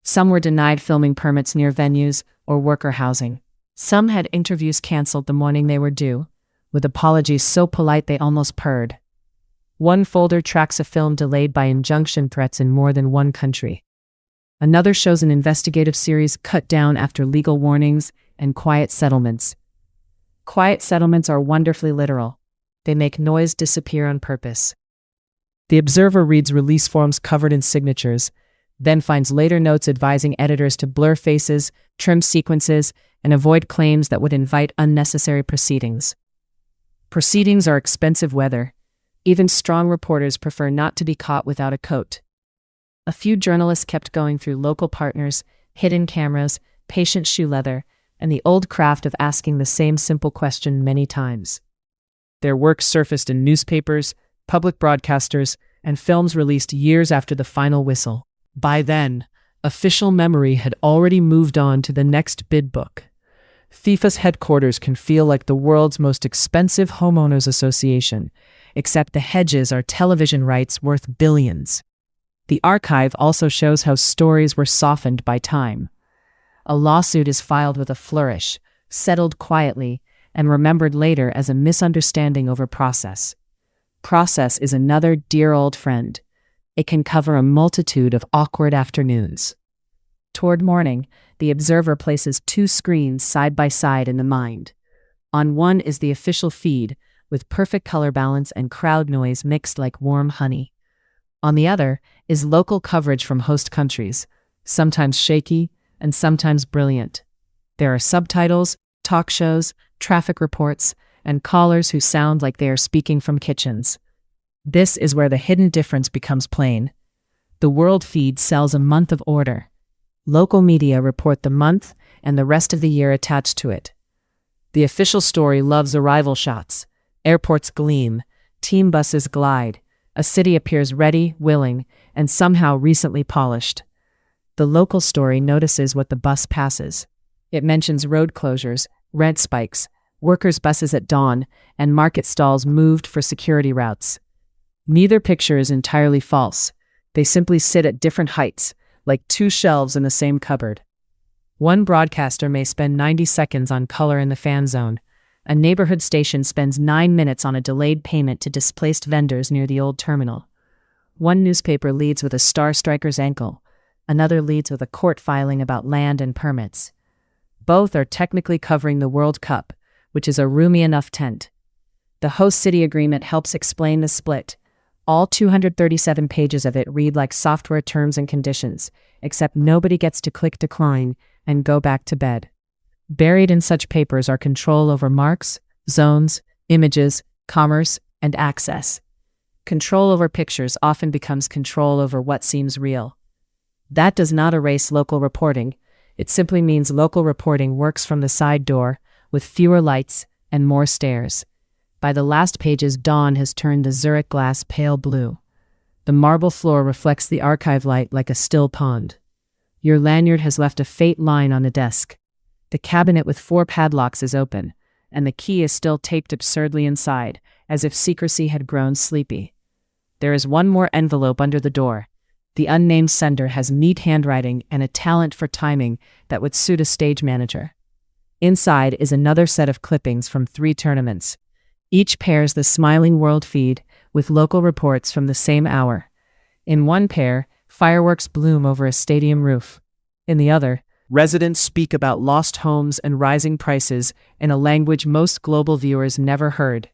Some were denied filming permits near venues or worker housing. Some had interviews canceled the morning they were due, with apologies so polite they almost purred. One folder tracks a film delayed by injunction threats in more than one country. Another shows an investigative series cut down after legal warnings and quiet settlements. Quiet settlements are wonderfully literal. They make noise disappear on purpose. The observer reads release forms covered in signatures, then finds later notes advising editors to blur faces, trim sequences, and avoid claims that would invite unnecessary proceedings. Proceedings are expensive weather. Even strong reporters prefer not to be caught without a coat. A few journalists kept going through local partners, hidden cameras, patient shoe leather, and the old craft of asking the same simple question many times. Their work surfaced in newspapers, public broadcasters, and films released years after the final whistle. By then, official memory had already moved on to the next bid book. FIFA's headquarters can feel like the world's most expensive homeowners association, except the hedges are television rights worth billions. The archive also shows how stories were softened by time. A lawsuit is filed with a flourish, settled quietly, and remembered later as a misunderstanding over process. Process is another dear old friend. It can cover a multitude of awkward afternoons. Toward morning, the observer places two screens side by side in the mind. On one is the official feed, with perfect color balance and crowd noise mixed like warm honey. On the other is local coverage from host countries, sometimes shaky and sometimes brilliant. There are subtitles, talk shows, traffic reports, and callers who sound like they are speaking from kitchens. This is where the hidden difference becomes plain. The world feed sells a month of order. Local media report the month and the rest of the year attached to it. The official story loves arrival shots. Airports gleam, team buses glide, a city appears ready, willing, and somehow recently polished. The local story notices what the bus passes. It mentions road closures, rent spikes, workers' buses at dawn, and market stalls moved for security routes. Neither picture is entirely false. They simply sit at different heights, like two shelves in the same cupboard. One broadcaster may spend 90 seconds on color in the fan zone. A neighborhood station spends 9 minutes on a delayed payment to displaced vendors near the old terminal. One newspaper leads with a star striker's ankle. Another leads with a court filing about land and permits. Both are technically covering the World Cup, which is a roomy enough tent. The host city agreement helps explain the split. All 237 pages of it read like software terms and conditions, except nobody gets to click decline and go back to bed. Buried in such papers are control over marks, zones, images, commerce, and access. Control over pictures often becomes control over what seems real. That does not erase local reporting. It simply means local reporting works from the side door, with fewer lights and more stairs. By the last pages, dawn has turned the Zurich glass pale blue. The marble floor reflects the archive light like a still pond. Your lanyard has left a faint line on the desk. The cabinet with 4 padlocks is open, and the key is still taped absurdly inside, as if secrecy had grown sleepy. There is one more envelope under the door. The unnamed sender has neat handwriting and a talent for timing that would suit a stage manager. Inside is another set of clippings from 3 tournaments. Each pairs the smiling world feed with local reports from the same hour. In one pair, fireworks bloom over a stadium roof. In the other, residents speak about lost homes and rising prices in a language most global viewers never heard.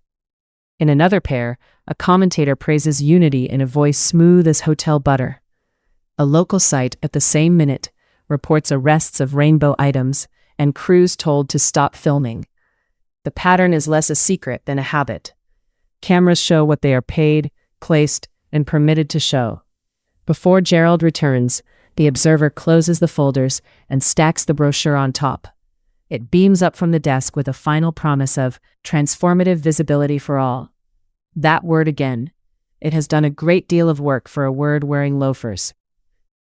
In another pair, a commentator praises unity in a voice smooth as hotel butter. A local site at the same minute reports arrests of rainbow items and crews told to stop filming. The pattern is less a secret than a habit. Cameras show what they are paid, placed, and permitted to show. Before Gerald returns, the observer closes the folders and stacks the brochure on top. It beams up from the desk with a final promise of transformative visibility for all. That word again. It has done a great deal of work for a word wearing loafers.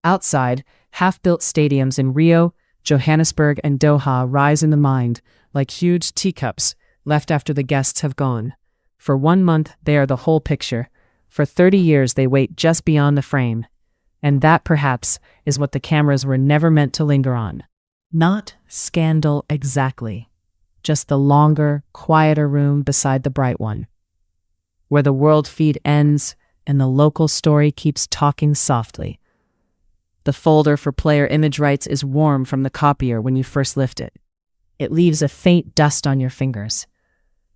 Outside, half-built stadiums in Rio, Johannesburg, and Doha rise in the mind like huge teacups left after the guests have gone. For 1 month, they are the whole picture. For 30 years, they wait just beyond the frame. And that, perhaps, is what the cameras were never meant to linger on. Not scandal exactly, just the longer, quieter room beside the bright one, where the world feed ends and the local story keeps talking softly. The folder for player image rights is warm from the copier when you first lift it. It leaves a faint dust on your fingers.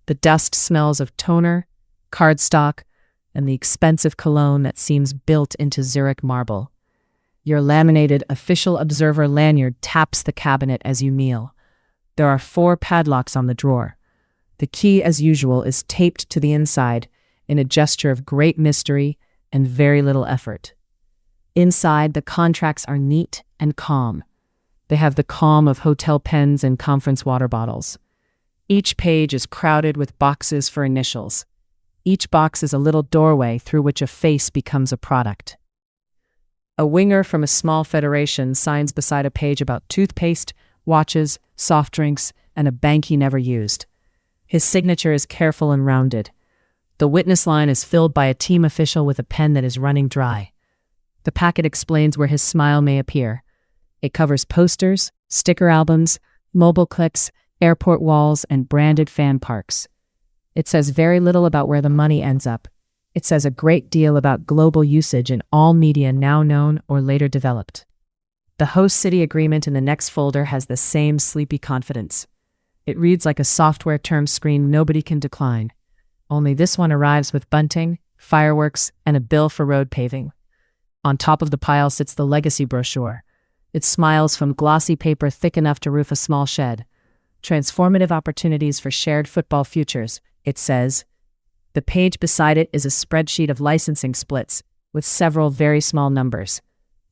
The dust smells of toner, cardstock, and the expensive cologne that seems built into Zurich marble. Your laminated official observer lanyard taps the cabinet as you kneel. There are 4 padlocks on the drawer. The key, as usual, is taped to the inside in a gesture of great mystery and very little effort. Inside, the contracts are neat and calm. They have the calm of hotel pens and conference water bottles. Each page is crowded with boxes for initials. Each box is a little doorway through which a face becomes a product. A winger from a small federation signs beside a page about toothpaste, watches, soft drinks, and a bank he never used. His signature is careful and rounded. The witness line is filled by a team official with a pen that is running dry. The packet explains where his smile may appear. It covers posters, sticker albums, mobile clips, airport walls, and branded fan parks. It says very little about where the money ends up. It says a great deal about global usage in all media now known or later developed. The host city agreement in the next folder has the same sleepy confidence. It reads like a software term screen nobody can decline. Only this one arrives with bunting, fireworks, and a bill for road paving. On top of the pile sits the legacy brochure. It smiles from glossy paper thick enough to roof a small shed. Transformative opportunities for shared football futures, it says. The page beside it is a spreadsheet of licensing splits, with several very small numbers.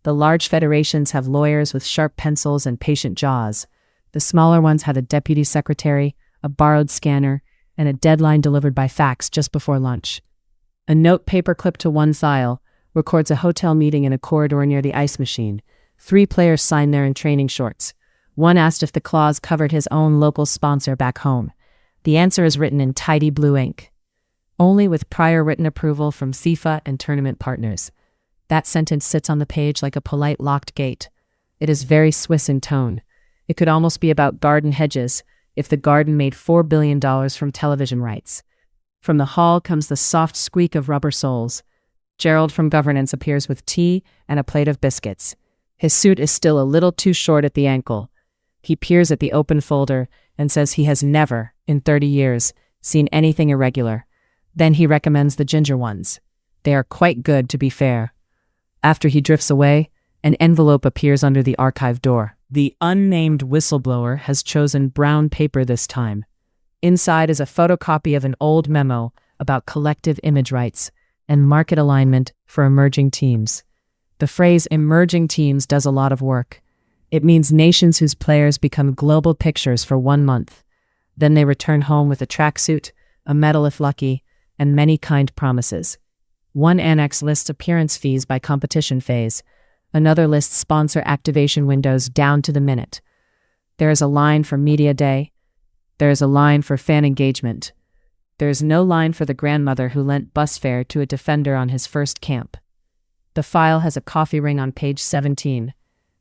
The large federations have lawyers with sharp pencils and patient jaws. The smaller ones have a deputy secretary, a borrowed scanner, and a deadline delivered by fax just before lunch. A note paper clipped to one file records a hotel meeting in a corridor near the ice machine. 3 players signed there in training shorts. One asked if the clause covered his own local sponsor back home. The answer is written in tidy blue ink. Only with prior written approval from FIFA and tournament partners. That sentence sits on the page like a polite locked gate. It is very Swiss in tone. It could almost be about garden hedges if the garden made $4 billion from television rights. From the hall comes the soft squeak of rubber soles. Gerald from governance appears with tea and a plate of biscuits. His suit is still a little too short at the ankle. He peers at the open folder and says he has never, in 30 years, seen anything irregular. Then he recommends the ginger ones. They are quite good, to be fair. After he drifts away, an envelope appears under the archive door. The unnamed whistleblower has chosen brown paper this time. Inside is a photocopy of an old memo about collective image rights and market alignment for emerging teams. The phrase emerging teams does a lot of work. It means nations whose players become global pictures for 1 month. Then they return home with a tracksuit, a medal if lucky, and many kind promises. One annex lists appearance fees by competition phase. Another lists sponsor activation windows down to the minute. There is a line for media day. There is a line for fan engagement. There is no line for the grandmother who lent bus fare to a defender on his first camp. The file has a coffee ring on page 17.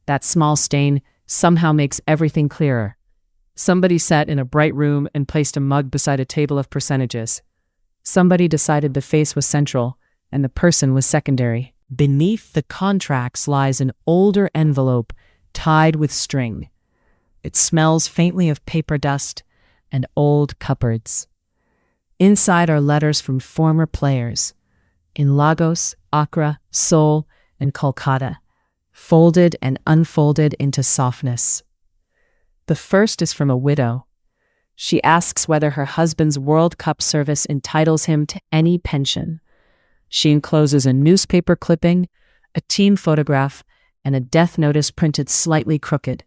That small stain somehow makes everything clearer. Somebody sat in a bright room and placed a mug beside a table of percentages. Somebody decided the face was central and the person was secondary. Beneath the contracts lies an older envelope tied with string. It smells faintly of paper dust and old cupboards. Inside are letters from former players in Lagos, Accra, Seoul, and Kolkata, folded and unfolded into softness. The first is from a widow. She asks whether her husband's World Cup service entitles him to any pension. She encloses a newspaper clipping, a team photograph, and a death notice printed slightly crooked.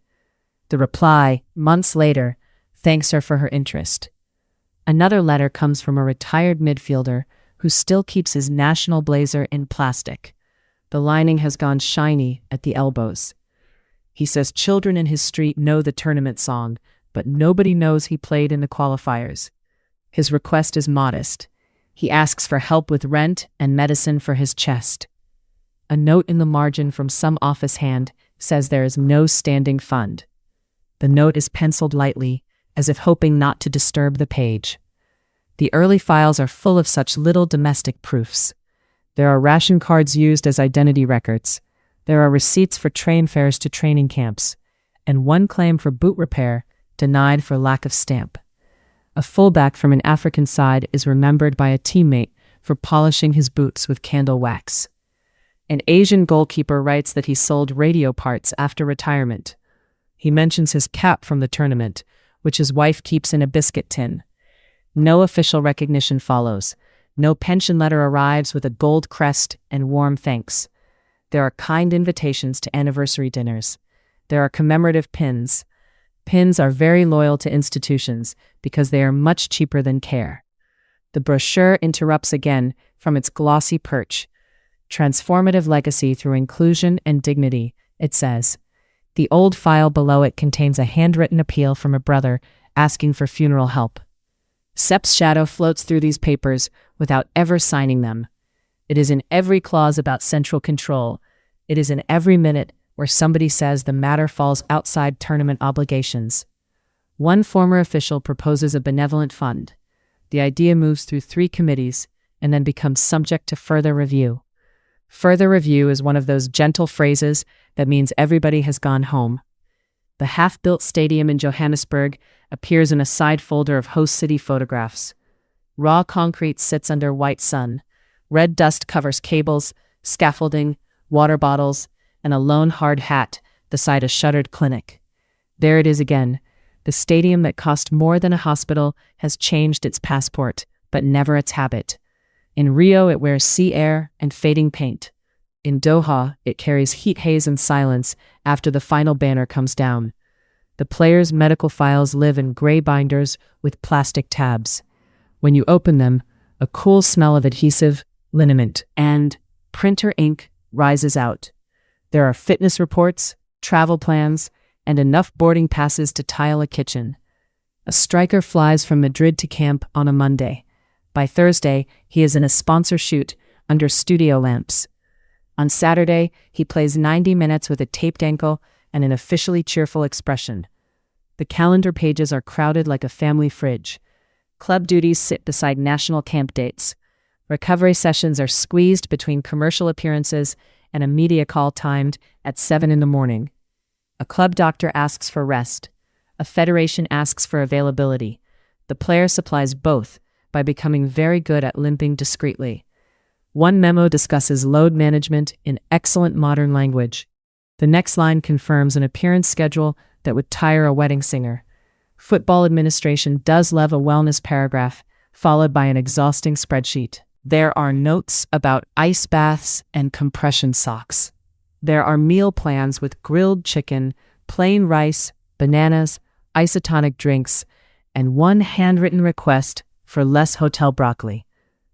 The reply, months later, thanks her for her interest. Another letter comes from a retired midfielder who still keeps his national blazer in plastic. The lining has gone shiny at the elbows. He says children in his street know the tournament song, but nobody knows he played in the qualifiers. His request is modest. He asks for help with rent and medicine for his chest. A note in the margin from some office hand says there is no standing fund. The note is penciled lightly, as if hoping not to disturb the page. The early files are full of such little domestic proofs. There are ration cards used as identity records. There are receipts for train fares to training camps, and one claim for boot repair denied for lack of stamp. A fullback from an African side is remembered by a teammate for polishing his boots with candle wax. An Asian goalkeeper writes that he sold radio parts after retirement. He mentions his cap from the tournament, which his wife keeps in a biscuit tin. No official recognition follows. No pension letter arrives with a gold crest and warm thanks. There are kind invitations to anniversary dinners. There are commemorative pins. Pins are very loyal to institutions because they are much cheaper than care. The brochure interrupts again from its glossy perch. Transformative legacy through inclusion and dignity, it says. The old file below it contains a handwritten appeal from a brother asking for funeral help. Sepp's shadow floats through these papers without ever signing them. It is in every clause about central control. It is in every minute where somebody says the matter falls outside tournament obligations. One former official proposes a benevolent fund. The idea moves through 3 committees and then becomes subject to further review. Further review is one of those gentle phrases that means everybody has gone home. The half-built stadium in Johannesburg appears in a side folder of host city photographs. Raw concrete sits under white sun. Red dust covers cables, scaffolding, water bottles, and a lone hard hat beside a shuttered clinic. There it is again. The stadium that cost more than a hospital has changed its passport, but never its habit. In Rio, it wears sea air and fading paint. In Doha, it carries heat haze and silence after the final banner comes down. The players' medical files live in gray binders with plastic tabs. When you open them, a cool smell of adhesive, liniment, and printer ink rises out. There are fitness reports, travel plans, and enough boarding passes to tile a kitchen. A striker flies from Madrid to camp on a Monday. By Thursday, he is in a sponsor shoot under studio lamps. On Saturday, he plays 90 minutes with a taped ankle and an officially cheerful expression. The calendar pages are crowded like a family fridge. Club duties sit beside national camp dates. Recovery sessions are squeezed between commercial appearances and a media call timed at 7 in the morning. A club doctor asks for rest. A federation asks for availability. The player supplies both by becoming very good at limping discreetly. One memo discusses load management in excellent modern language. The next line confirms an appearance schedule that would tire a wedding singer. Football administration does love a wellness paragraph, followed by an exhausting spreadsheet. There are notes about ice baths and compression socks. There are meal plans with grilled chicken, plain rice, bananas, isotonic drinks, and one handwritten request for less hotel broccoli.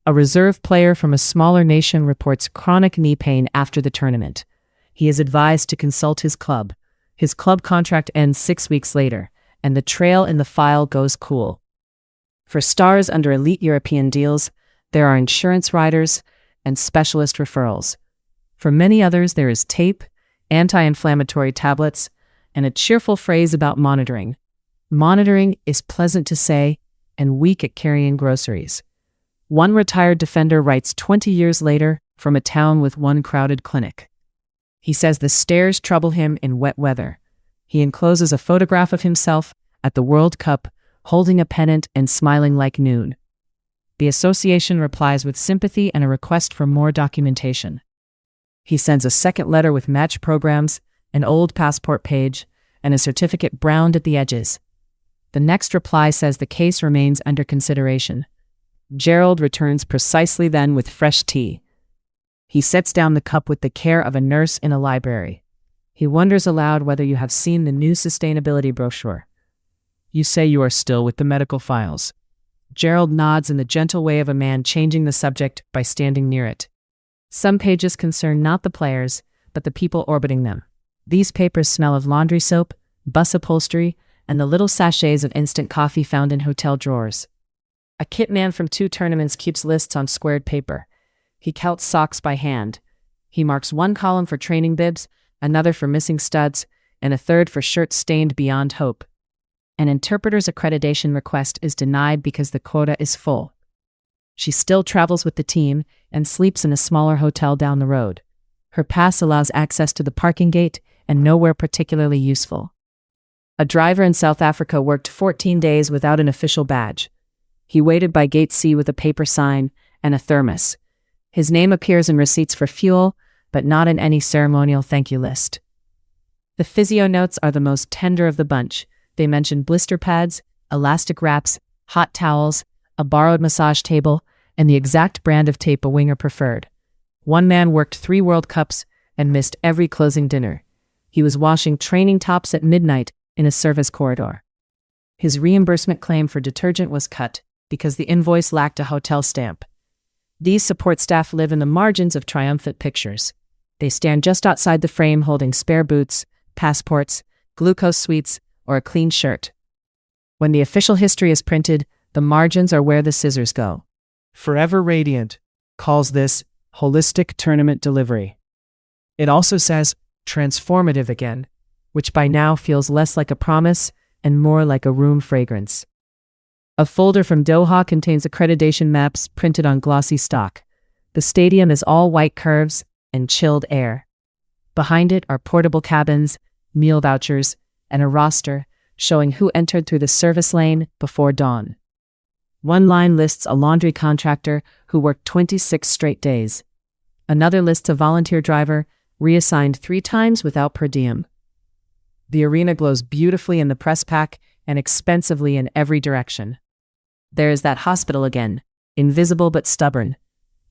A reserve player from a smaller nation reports chronic knee pain after the tournament. He is advised to consult his club. His club contract ends 6 weeks later, and the trail in the file goes cool. For stars under elite European deals, there are insurance riders and specialist referrals. For many others, there is tape, anti-inflammatory tablets, and a cheerful phrase about monitoring. Monitoring is pleasant to say and weak at carrying groceries. One retired defender writes 20 years later from a town with one crowded clinic. He says the stairs trouble him in wet weather. He encloses a photograph of himself at the World Cup, holding a pennant and smiling like noon. The association replies with sympathy and a request for more documentation. He sends a second letter with match programs, an old passport page, and a certificate browned at the edges. The next reply says the case remains under consideration. Gerald returns precisely then with fresh tea. He sets down the cup with the care of a nurse in a library. He wonders aloud whether you have seen the new sustainability brochure. You say you are still with the medical files. Gerald nods in the gentle way of a man changing the subject by standing near it. Some pages concern not the players, but the people orbiting them. These papers smell of laundry soap, bus upholstery, and the little sachets of instant coffee found in hotel drawers. A kit man from 2 tournaments keeps lists on squared paper. He counts socks by hand. He marks one column for training bibs, another for missing studs, and a third for shirts stained beyond hope. An interpreter's accreditation request is denied because the quota is full. She still travels with the team and sleeps in a smaller hotel down the road. Her pass allows access to the parking gate and nowhere particularly useful. A driver in South Africa worked 14 days without an official badge. He waited by gate C with a paper sign and a thermos. His name appears in receipts for fuel, but not in any ceremonial thank you list. The physio notes are the most tender of the bunch. They mention blister pads, elastic wraps, hot towels, a borrowed massage table, and the exact brand of tape a winger preferred. One man worked 3 World Cups and missed every closing dinner. He was washing training tops at midnight in a service corridor. His reimbursement claim for detergent was cut because the invoice lacked a hotel stamp. These support staff live in the margins of triumphant pictures. They stand just outside the frame holding spare boots, passports, glucose sweets, or a clean shirt. When the official history is printed, the margins are where the scissors go. Forever Radiant calls this holistic tournament delivery. It also says transformative again, which by now feels less like a promise and more like a room fragrance. A folder from Doha contains accreditation maps printed on glossy stock. The stadium is all white curves and chilled air. Behind it are portable cabins, meal vouchers, and a roster showing who entered through the service lane before dawn. One line lists a laundry contractor who worked 26 straight days. Another lists a volunteer driver reassigned 3 times without per diem. The arena glows beautifully in the press pack and expensively in every direction. There is that hospital again, invisible but stubborn.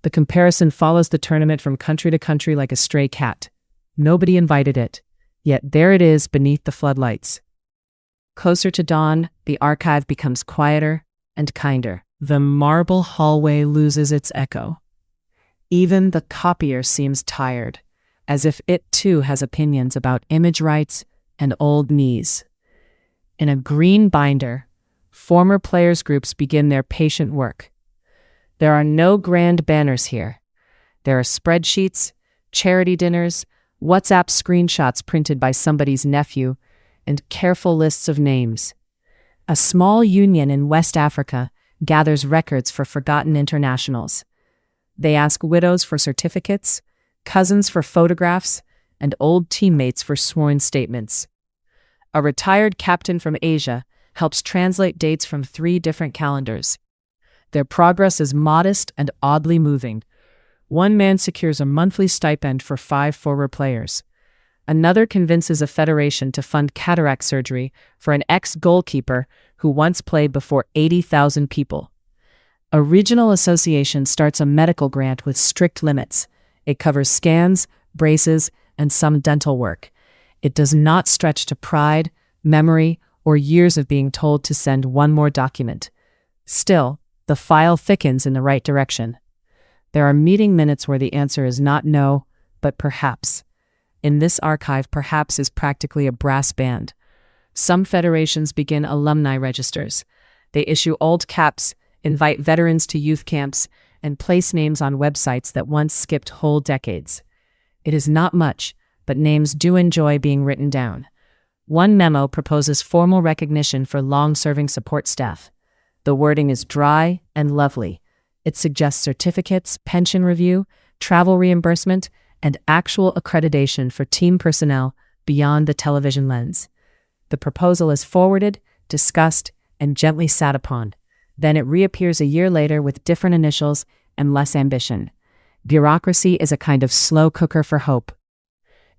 The comparison follows the tournament from country to country like a stray cat. Nobody invited it, yet there it is beneath the floodlights. Closer to dawn, the archive becomes quieter and kinder. The marble hallway loses its echo. Even the copier seems tired, as if it too has opinions about image rights and old knees. In a green binder, former players' groups begin their patient work. There are no grand banners here. There are spreadsheets, charity dinners, WhatsApp screenshots printed by somebody's nephew, and careful lists of names. A small union in West Africa gathers records for forgotten internationals. They ask widows for certificates, cousins for photographs, and old teammates for sworn statements. A retired captain from Asia helps translate dates from 3 different calendars. Their progress is modest and oddly moving. One man secures a monthly stipend for 5 forward players. Another convinces a federation to fund cataract surgery for an ex-goalkeeper who once played before 80,000 people. A regional association starts a medical grant with strict limits. It covers scans, braces, and some dental work. It does not stretch to pride, memory, or years of being told to send one more document. Still, the file thickens in the right direction. There are meeting minutes where the answer is not no, but perhaps. In this archive, perhaps is practically a brass band. Some federations begin alumni registers. They issue old caps, invite veterans to youth camps, and place names on websites that once skipped whole decades. It is not much, but names do enjoy being written down. One memo proposes formal recognition for long-serving support staff. The wording is dry and lovely. It suggests certificates, pension review, travel reimbursement, and actual accreditation for team personnel beyond the television lens. The proposal is forwarded, discussed, and gently sat upon. Then it reappears a year later with different initials and less ambition. Bureaucracy is a kind of slow cooker for hope.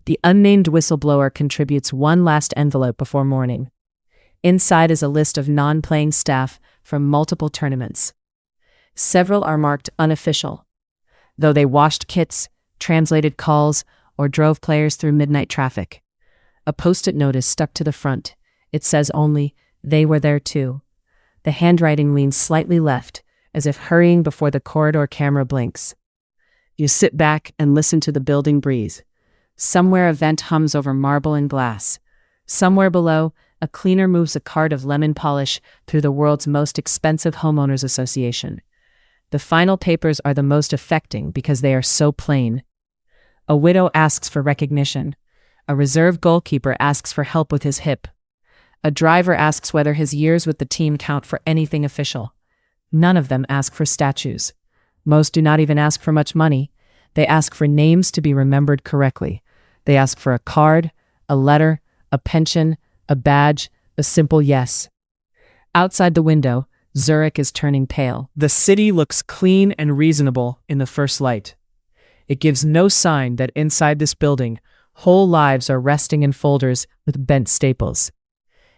The unnamed whistleblower contributes one last envelope before morning. Inside is a list of non-playing staff from multiple tournaments. Several are marked unofficial, though they washed kits, translated calls, or drove players through midnight traffic. A post-it note is stuck to the front. It says only, "They were there too." The handwriting leans slightly left, as if hurrying before the corridor camera blinks. You sit back and listen to the building breeze. Somewhere a vent hums over marble and glass. Somewhere below, a cleaner moves a cart of lemon polish through the world's most expensive homeowners association. The final papers are the most affecting because they are so plain. A widow asks for recognition. A reserve goalkeeper asks for help with his hip. A driver asks whether his years with the team count for anything official. None of them ask for statues. Most do not even ask for much money. They ask for names to be remembered correctly. They ask for a card, a letter, a pension, a badge, a simple yes. Outside the window, Zurich is turning pale. The city looks clean and reasonable in the first light. It gives no sign that inside this building, whole lives are resting in folders with bent staples.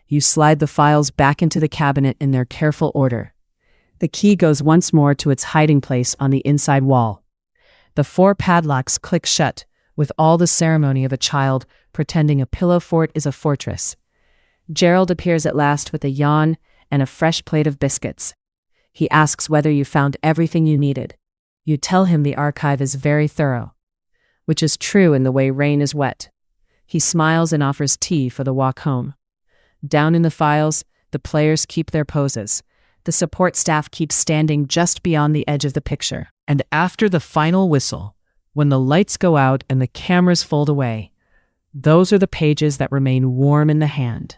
You slide the files back into the cabinet in their careful order. The key goes once more to its hiding place on the inside wall. The 4 padlocks click shut, with all the ceremony of a child pretending a pillow fort is a fortress. Gerald appears at last with a yawn and a fresh plate of biscuits. He asks whether you found everything you needed. You tell him the archive is very thorough, which is true in the way rain is wet. He smiles and offers tea for the walk home. Down in the files, the players keep their poses. The support staff keeps standing just beyond the edge of the picture. And after the final whistle, when the lights go out and the cameras fold away, those are the pages that remain warm in the hand.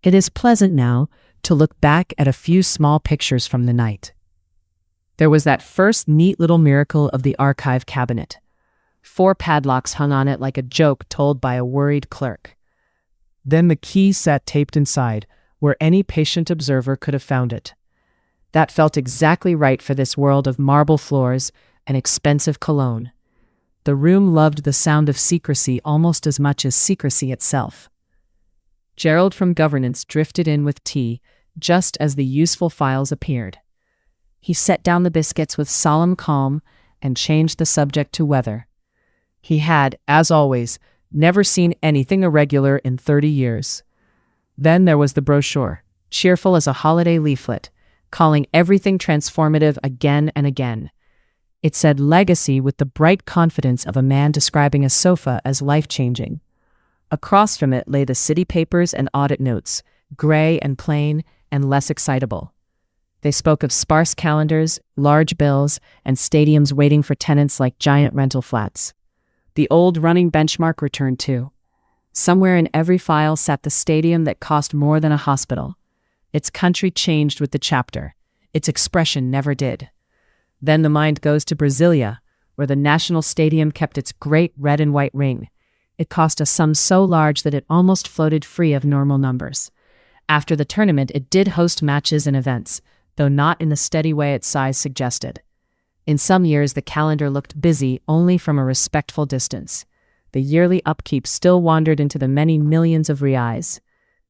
It is pleasant now to look back at a few small pictures from the night. There was that first neat little miracle of the archive cabinet. 4 padlocks hung on it like a joke told by a worried clerk. Then the key sat taped inside, where any patient observer could have found it. That felt exactly right for this world of marble floors and expensive cologne. The room loved the sound of secrecy almost as much as secrecy itself. Gerald from governance drifted in with tea just as the useful files appeared. He set down the biscuits with solemn calm and changed the subject to weather. He had, as always, never seen anything irregular in 30 years. Then there was the brochure, cheerful as a holiday leaflet, calling everything transformative again and again. It said legacy with the bright confidence of a man describing a sofa as life-changing. Across from it lay the city papers and audit notes, gray and plain and less excitable. They spoke of sparse calendars, large bills, and stadiums waiting for tenants like giant rental flats. The old running benchmark returned too. Somewhere in every file sat the stadium that cost more than a hospital. Its country changed with the chapter. Its expression never did. Then the mind goes to Brasilia, where the national stadium kept its great red and white ring. It cost a sum so large that it almost floated free of normal numbers. After the tournament, it did host matches and events, though not in the steady way its size suggested. In some years, the calendar looked busy only from a respectful distance. The yearly upkeep still wandered into the many millions of reais.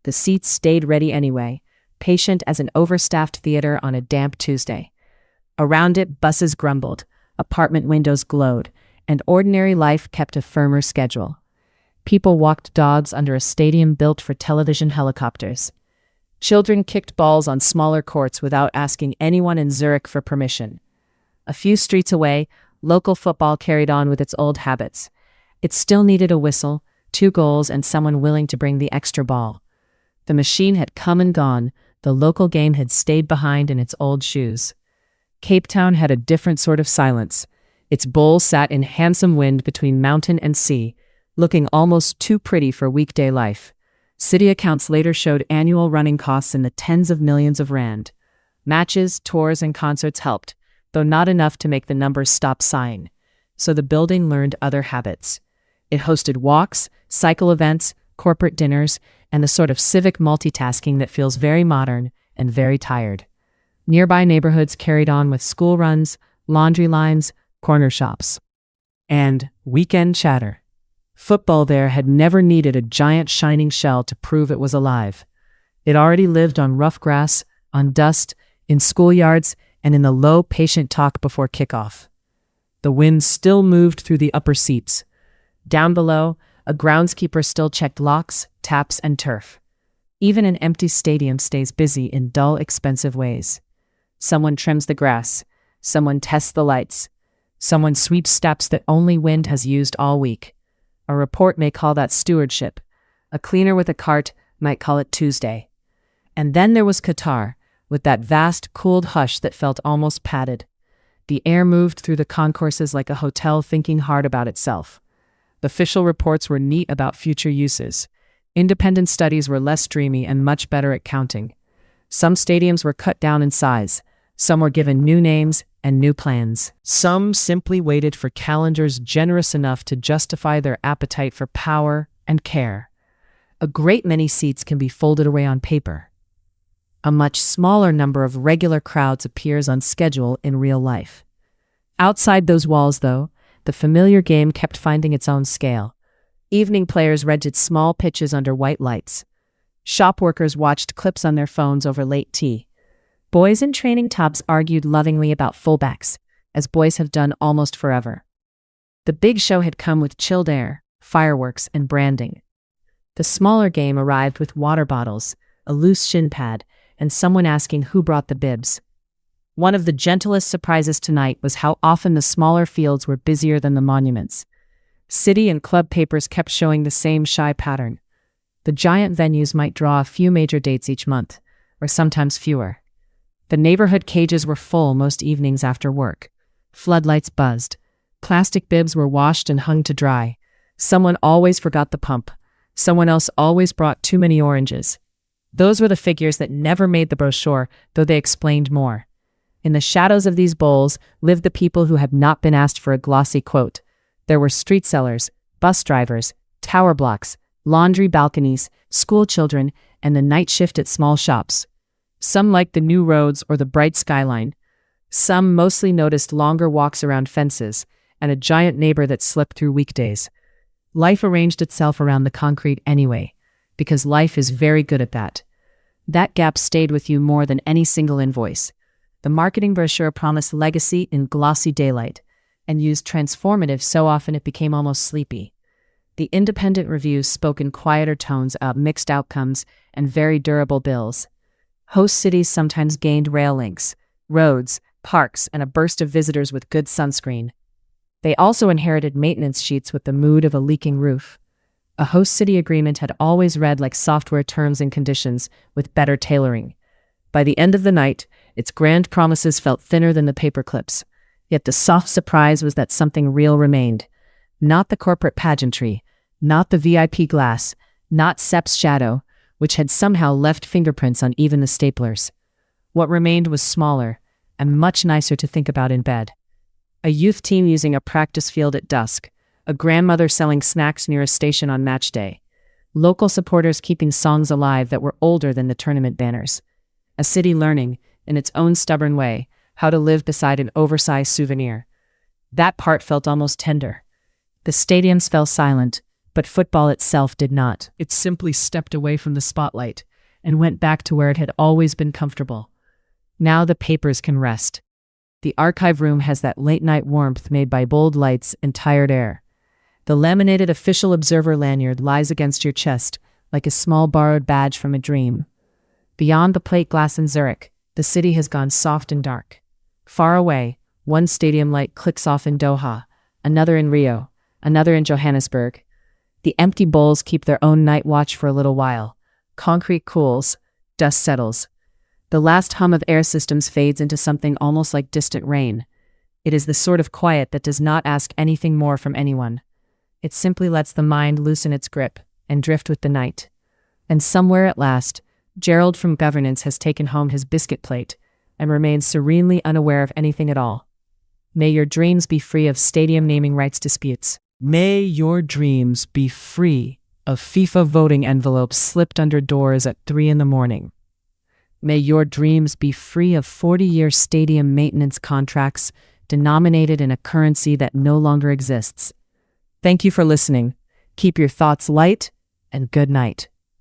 The seats stayed ready anyway, patient as an overstaffed theater on a damp Tuesday. Around it, buses grumbled, apartment windows glowed, and ordinary life kept a firmer schedule. People walked dogs under a stadium built for television helicopters. Children kicked balls on smaller courts without asking anyone in Zurich for permission. A few streets away, local football carried on with its old habits. It still needed a whistle, 2 goals, and someone willing to bring the extra ball. The machine had come and gone, the local game had stayed behind in its old shoes. Cape Town had a different sort of silence. Its bowl sat in handsome wind between mountain and sea, looking almost too pretty for weekday life. City accounts later showed annual running costs in the tens of millions of rand. Matches, tours, and concerts helped, though not enough to make the numbers stop sighing. So the building learned other habits. It hosted walks, cycle events, corporate dinners, and the sort of civic multitasking that feels very modern and very tired. Nearby neighborhoods carried on with school runs, laundry lines, corner shops, and weekend chatter. Football there had never needed a giant shining shell to prove it was alive. It already lived on rough grass, on dust, in schoolyards, and in the low, patient talk before kickoff. The wind still moved through the upper seats. Down below, a groundskeeper still checked locks, taps, and turf. Even an empty stadium stays busy in dull, expensive ways. Someone trims the grass. Someone tests the lights. Someone sweeps steps that only wind has used all week. A report may call that stewardship. A cleaner with a cart might call it Tuesday. And then there was Qatar, with that vast, cooled hush that felt almost padded. The air moved through the concourses like a hotel thinking hard about itself. Official reports were neat about future uses. Independent studies were less dreamy and much better at counting. Some stadiums were cut down in size. Some were given new names and new plans. Some simply waited for calendars generous enough to justify their appetite for power and care. A great many seats can be folded away on paper. A much smaller number of regular crowds appears on schedule in real life. Outside those walls, though, the familiar game kept finding its own scale. Evening players rented small pitches under white lights. Shop workers watched clips on their phones over late tea. Boys in training tops argued lovingly about fullbacks, as boys have done almost forever. The big show had come with chilled air, fireworks, and branding. The smaller game arrived with water bottles, a loose shin pad, and someone asking who brought the bibs. One of the gentlest surprises tonight was how often the smaller fields were busier than the monuments. City and club papers kept showing the same shy pattern. The giant venues might draw a few major dates each month, or sometimes fewer. The neighborhood cages were full most evenings after work. Floodlights buzzed. Plastic bibs were washed and hung to dry. Someone always forgot the pump. Someone else always brought too many oranges. Those were the figures that never made the brochure, though they explained more. In the shadows of these bowls lived the people who had not been asked for a glossy quote. There were street sellers, bus drivers, tower blocks, laundry balconies, school children, and the night shift at small shops. Some liked the new roads or the bright skyline. Some mostly noticed longer walks around fences and a giant neighbor that slipped through weekdays. Life arranged itself around the concrete anyway, because life is very good at that. That gap stayed with you more than any single invoice. The marketing brochure promised legacy in glossy daylight and used transformative so often it became almost sleepy. The independent reviews spoke in quieter tones about mixed outcomes and very durable bills. Host cities sometimes gained rail links, roads, parks, and a burst of visitors with good sunscreen. They also inherited maintenance sheets with the mood of a leaking roof. A host city agreement had always read like software terms and conditions with better tailoring. By the end of the night, its grand promises felt thinner than the paper clips. Yet the soft surprise was that something real remained. Not the corporate pageantry, not the VIP glass, not Sepp's shadow, which had somehow left fingerprints on even the staplers. What remained was smaller and much nicer to think about in bed. A youth team using a practice field at dusk, a grandmother selling snacks near a station on match day, local supporters keeping songs alive that were older than the tournament banners, a city learning, in its own stubborn way, how to live beside an oversized souvenir. That part felt almost tender. The stadiums fell silent, but football itself did not. It simply stepped away from the spotlight and went back to where it had always been comfortable. Now the papers can rest. The archive room has that late-night warmth made by bold lights and tired air. The laminated official observer lanyard lies against your chest like a small borrowed badge from a dream. Beyond the plate glass in Zurich, the city has gone soft and dark. Far away, one stadium light clicks off in Doha, another in Rio, another in Johannesburg. The empty bowls keep their own night watch for a little while. Concrete cools, dust settles. The last hum of air systems fades into something almost like distant rain. It is the sort of quiet that does not ask anything more from anyone. It simply lets the mind loosen its grip and drift with the night. And somewhere at last, Gerald from governance has taken home his biscuit plate and remains serenely unaware of anything at all. May your dreams be free of stadium naming rights disputes. May your dreams be free of FIFA voting envelopes slipped under doors at 3 a.m. May your dreams be free of 40-year stadium maintenance contracts denominated in a currency that no longer exists. Thank you for listening. Keep your thoughts light, and good night.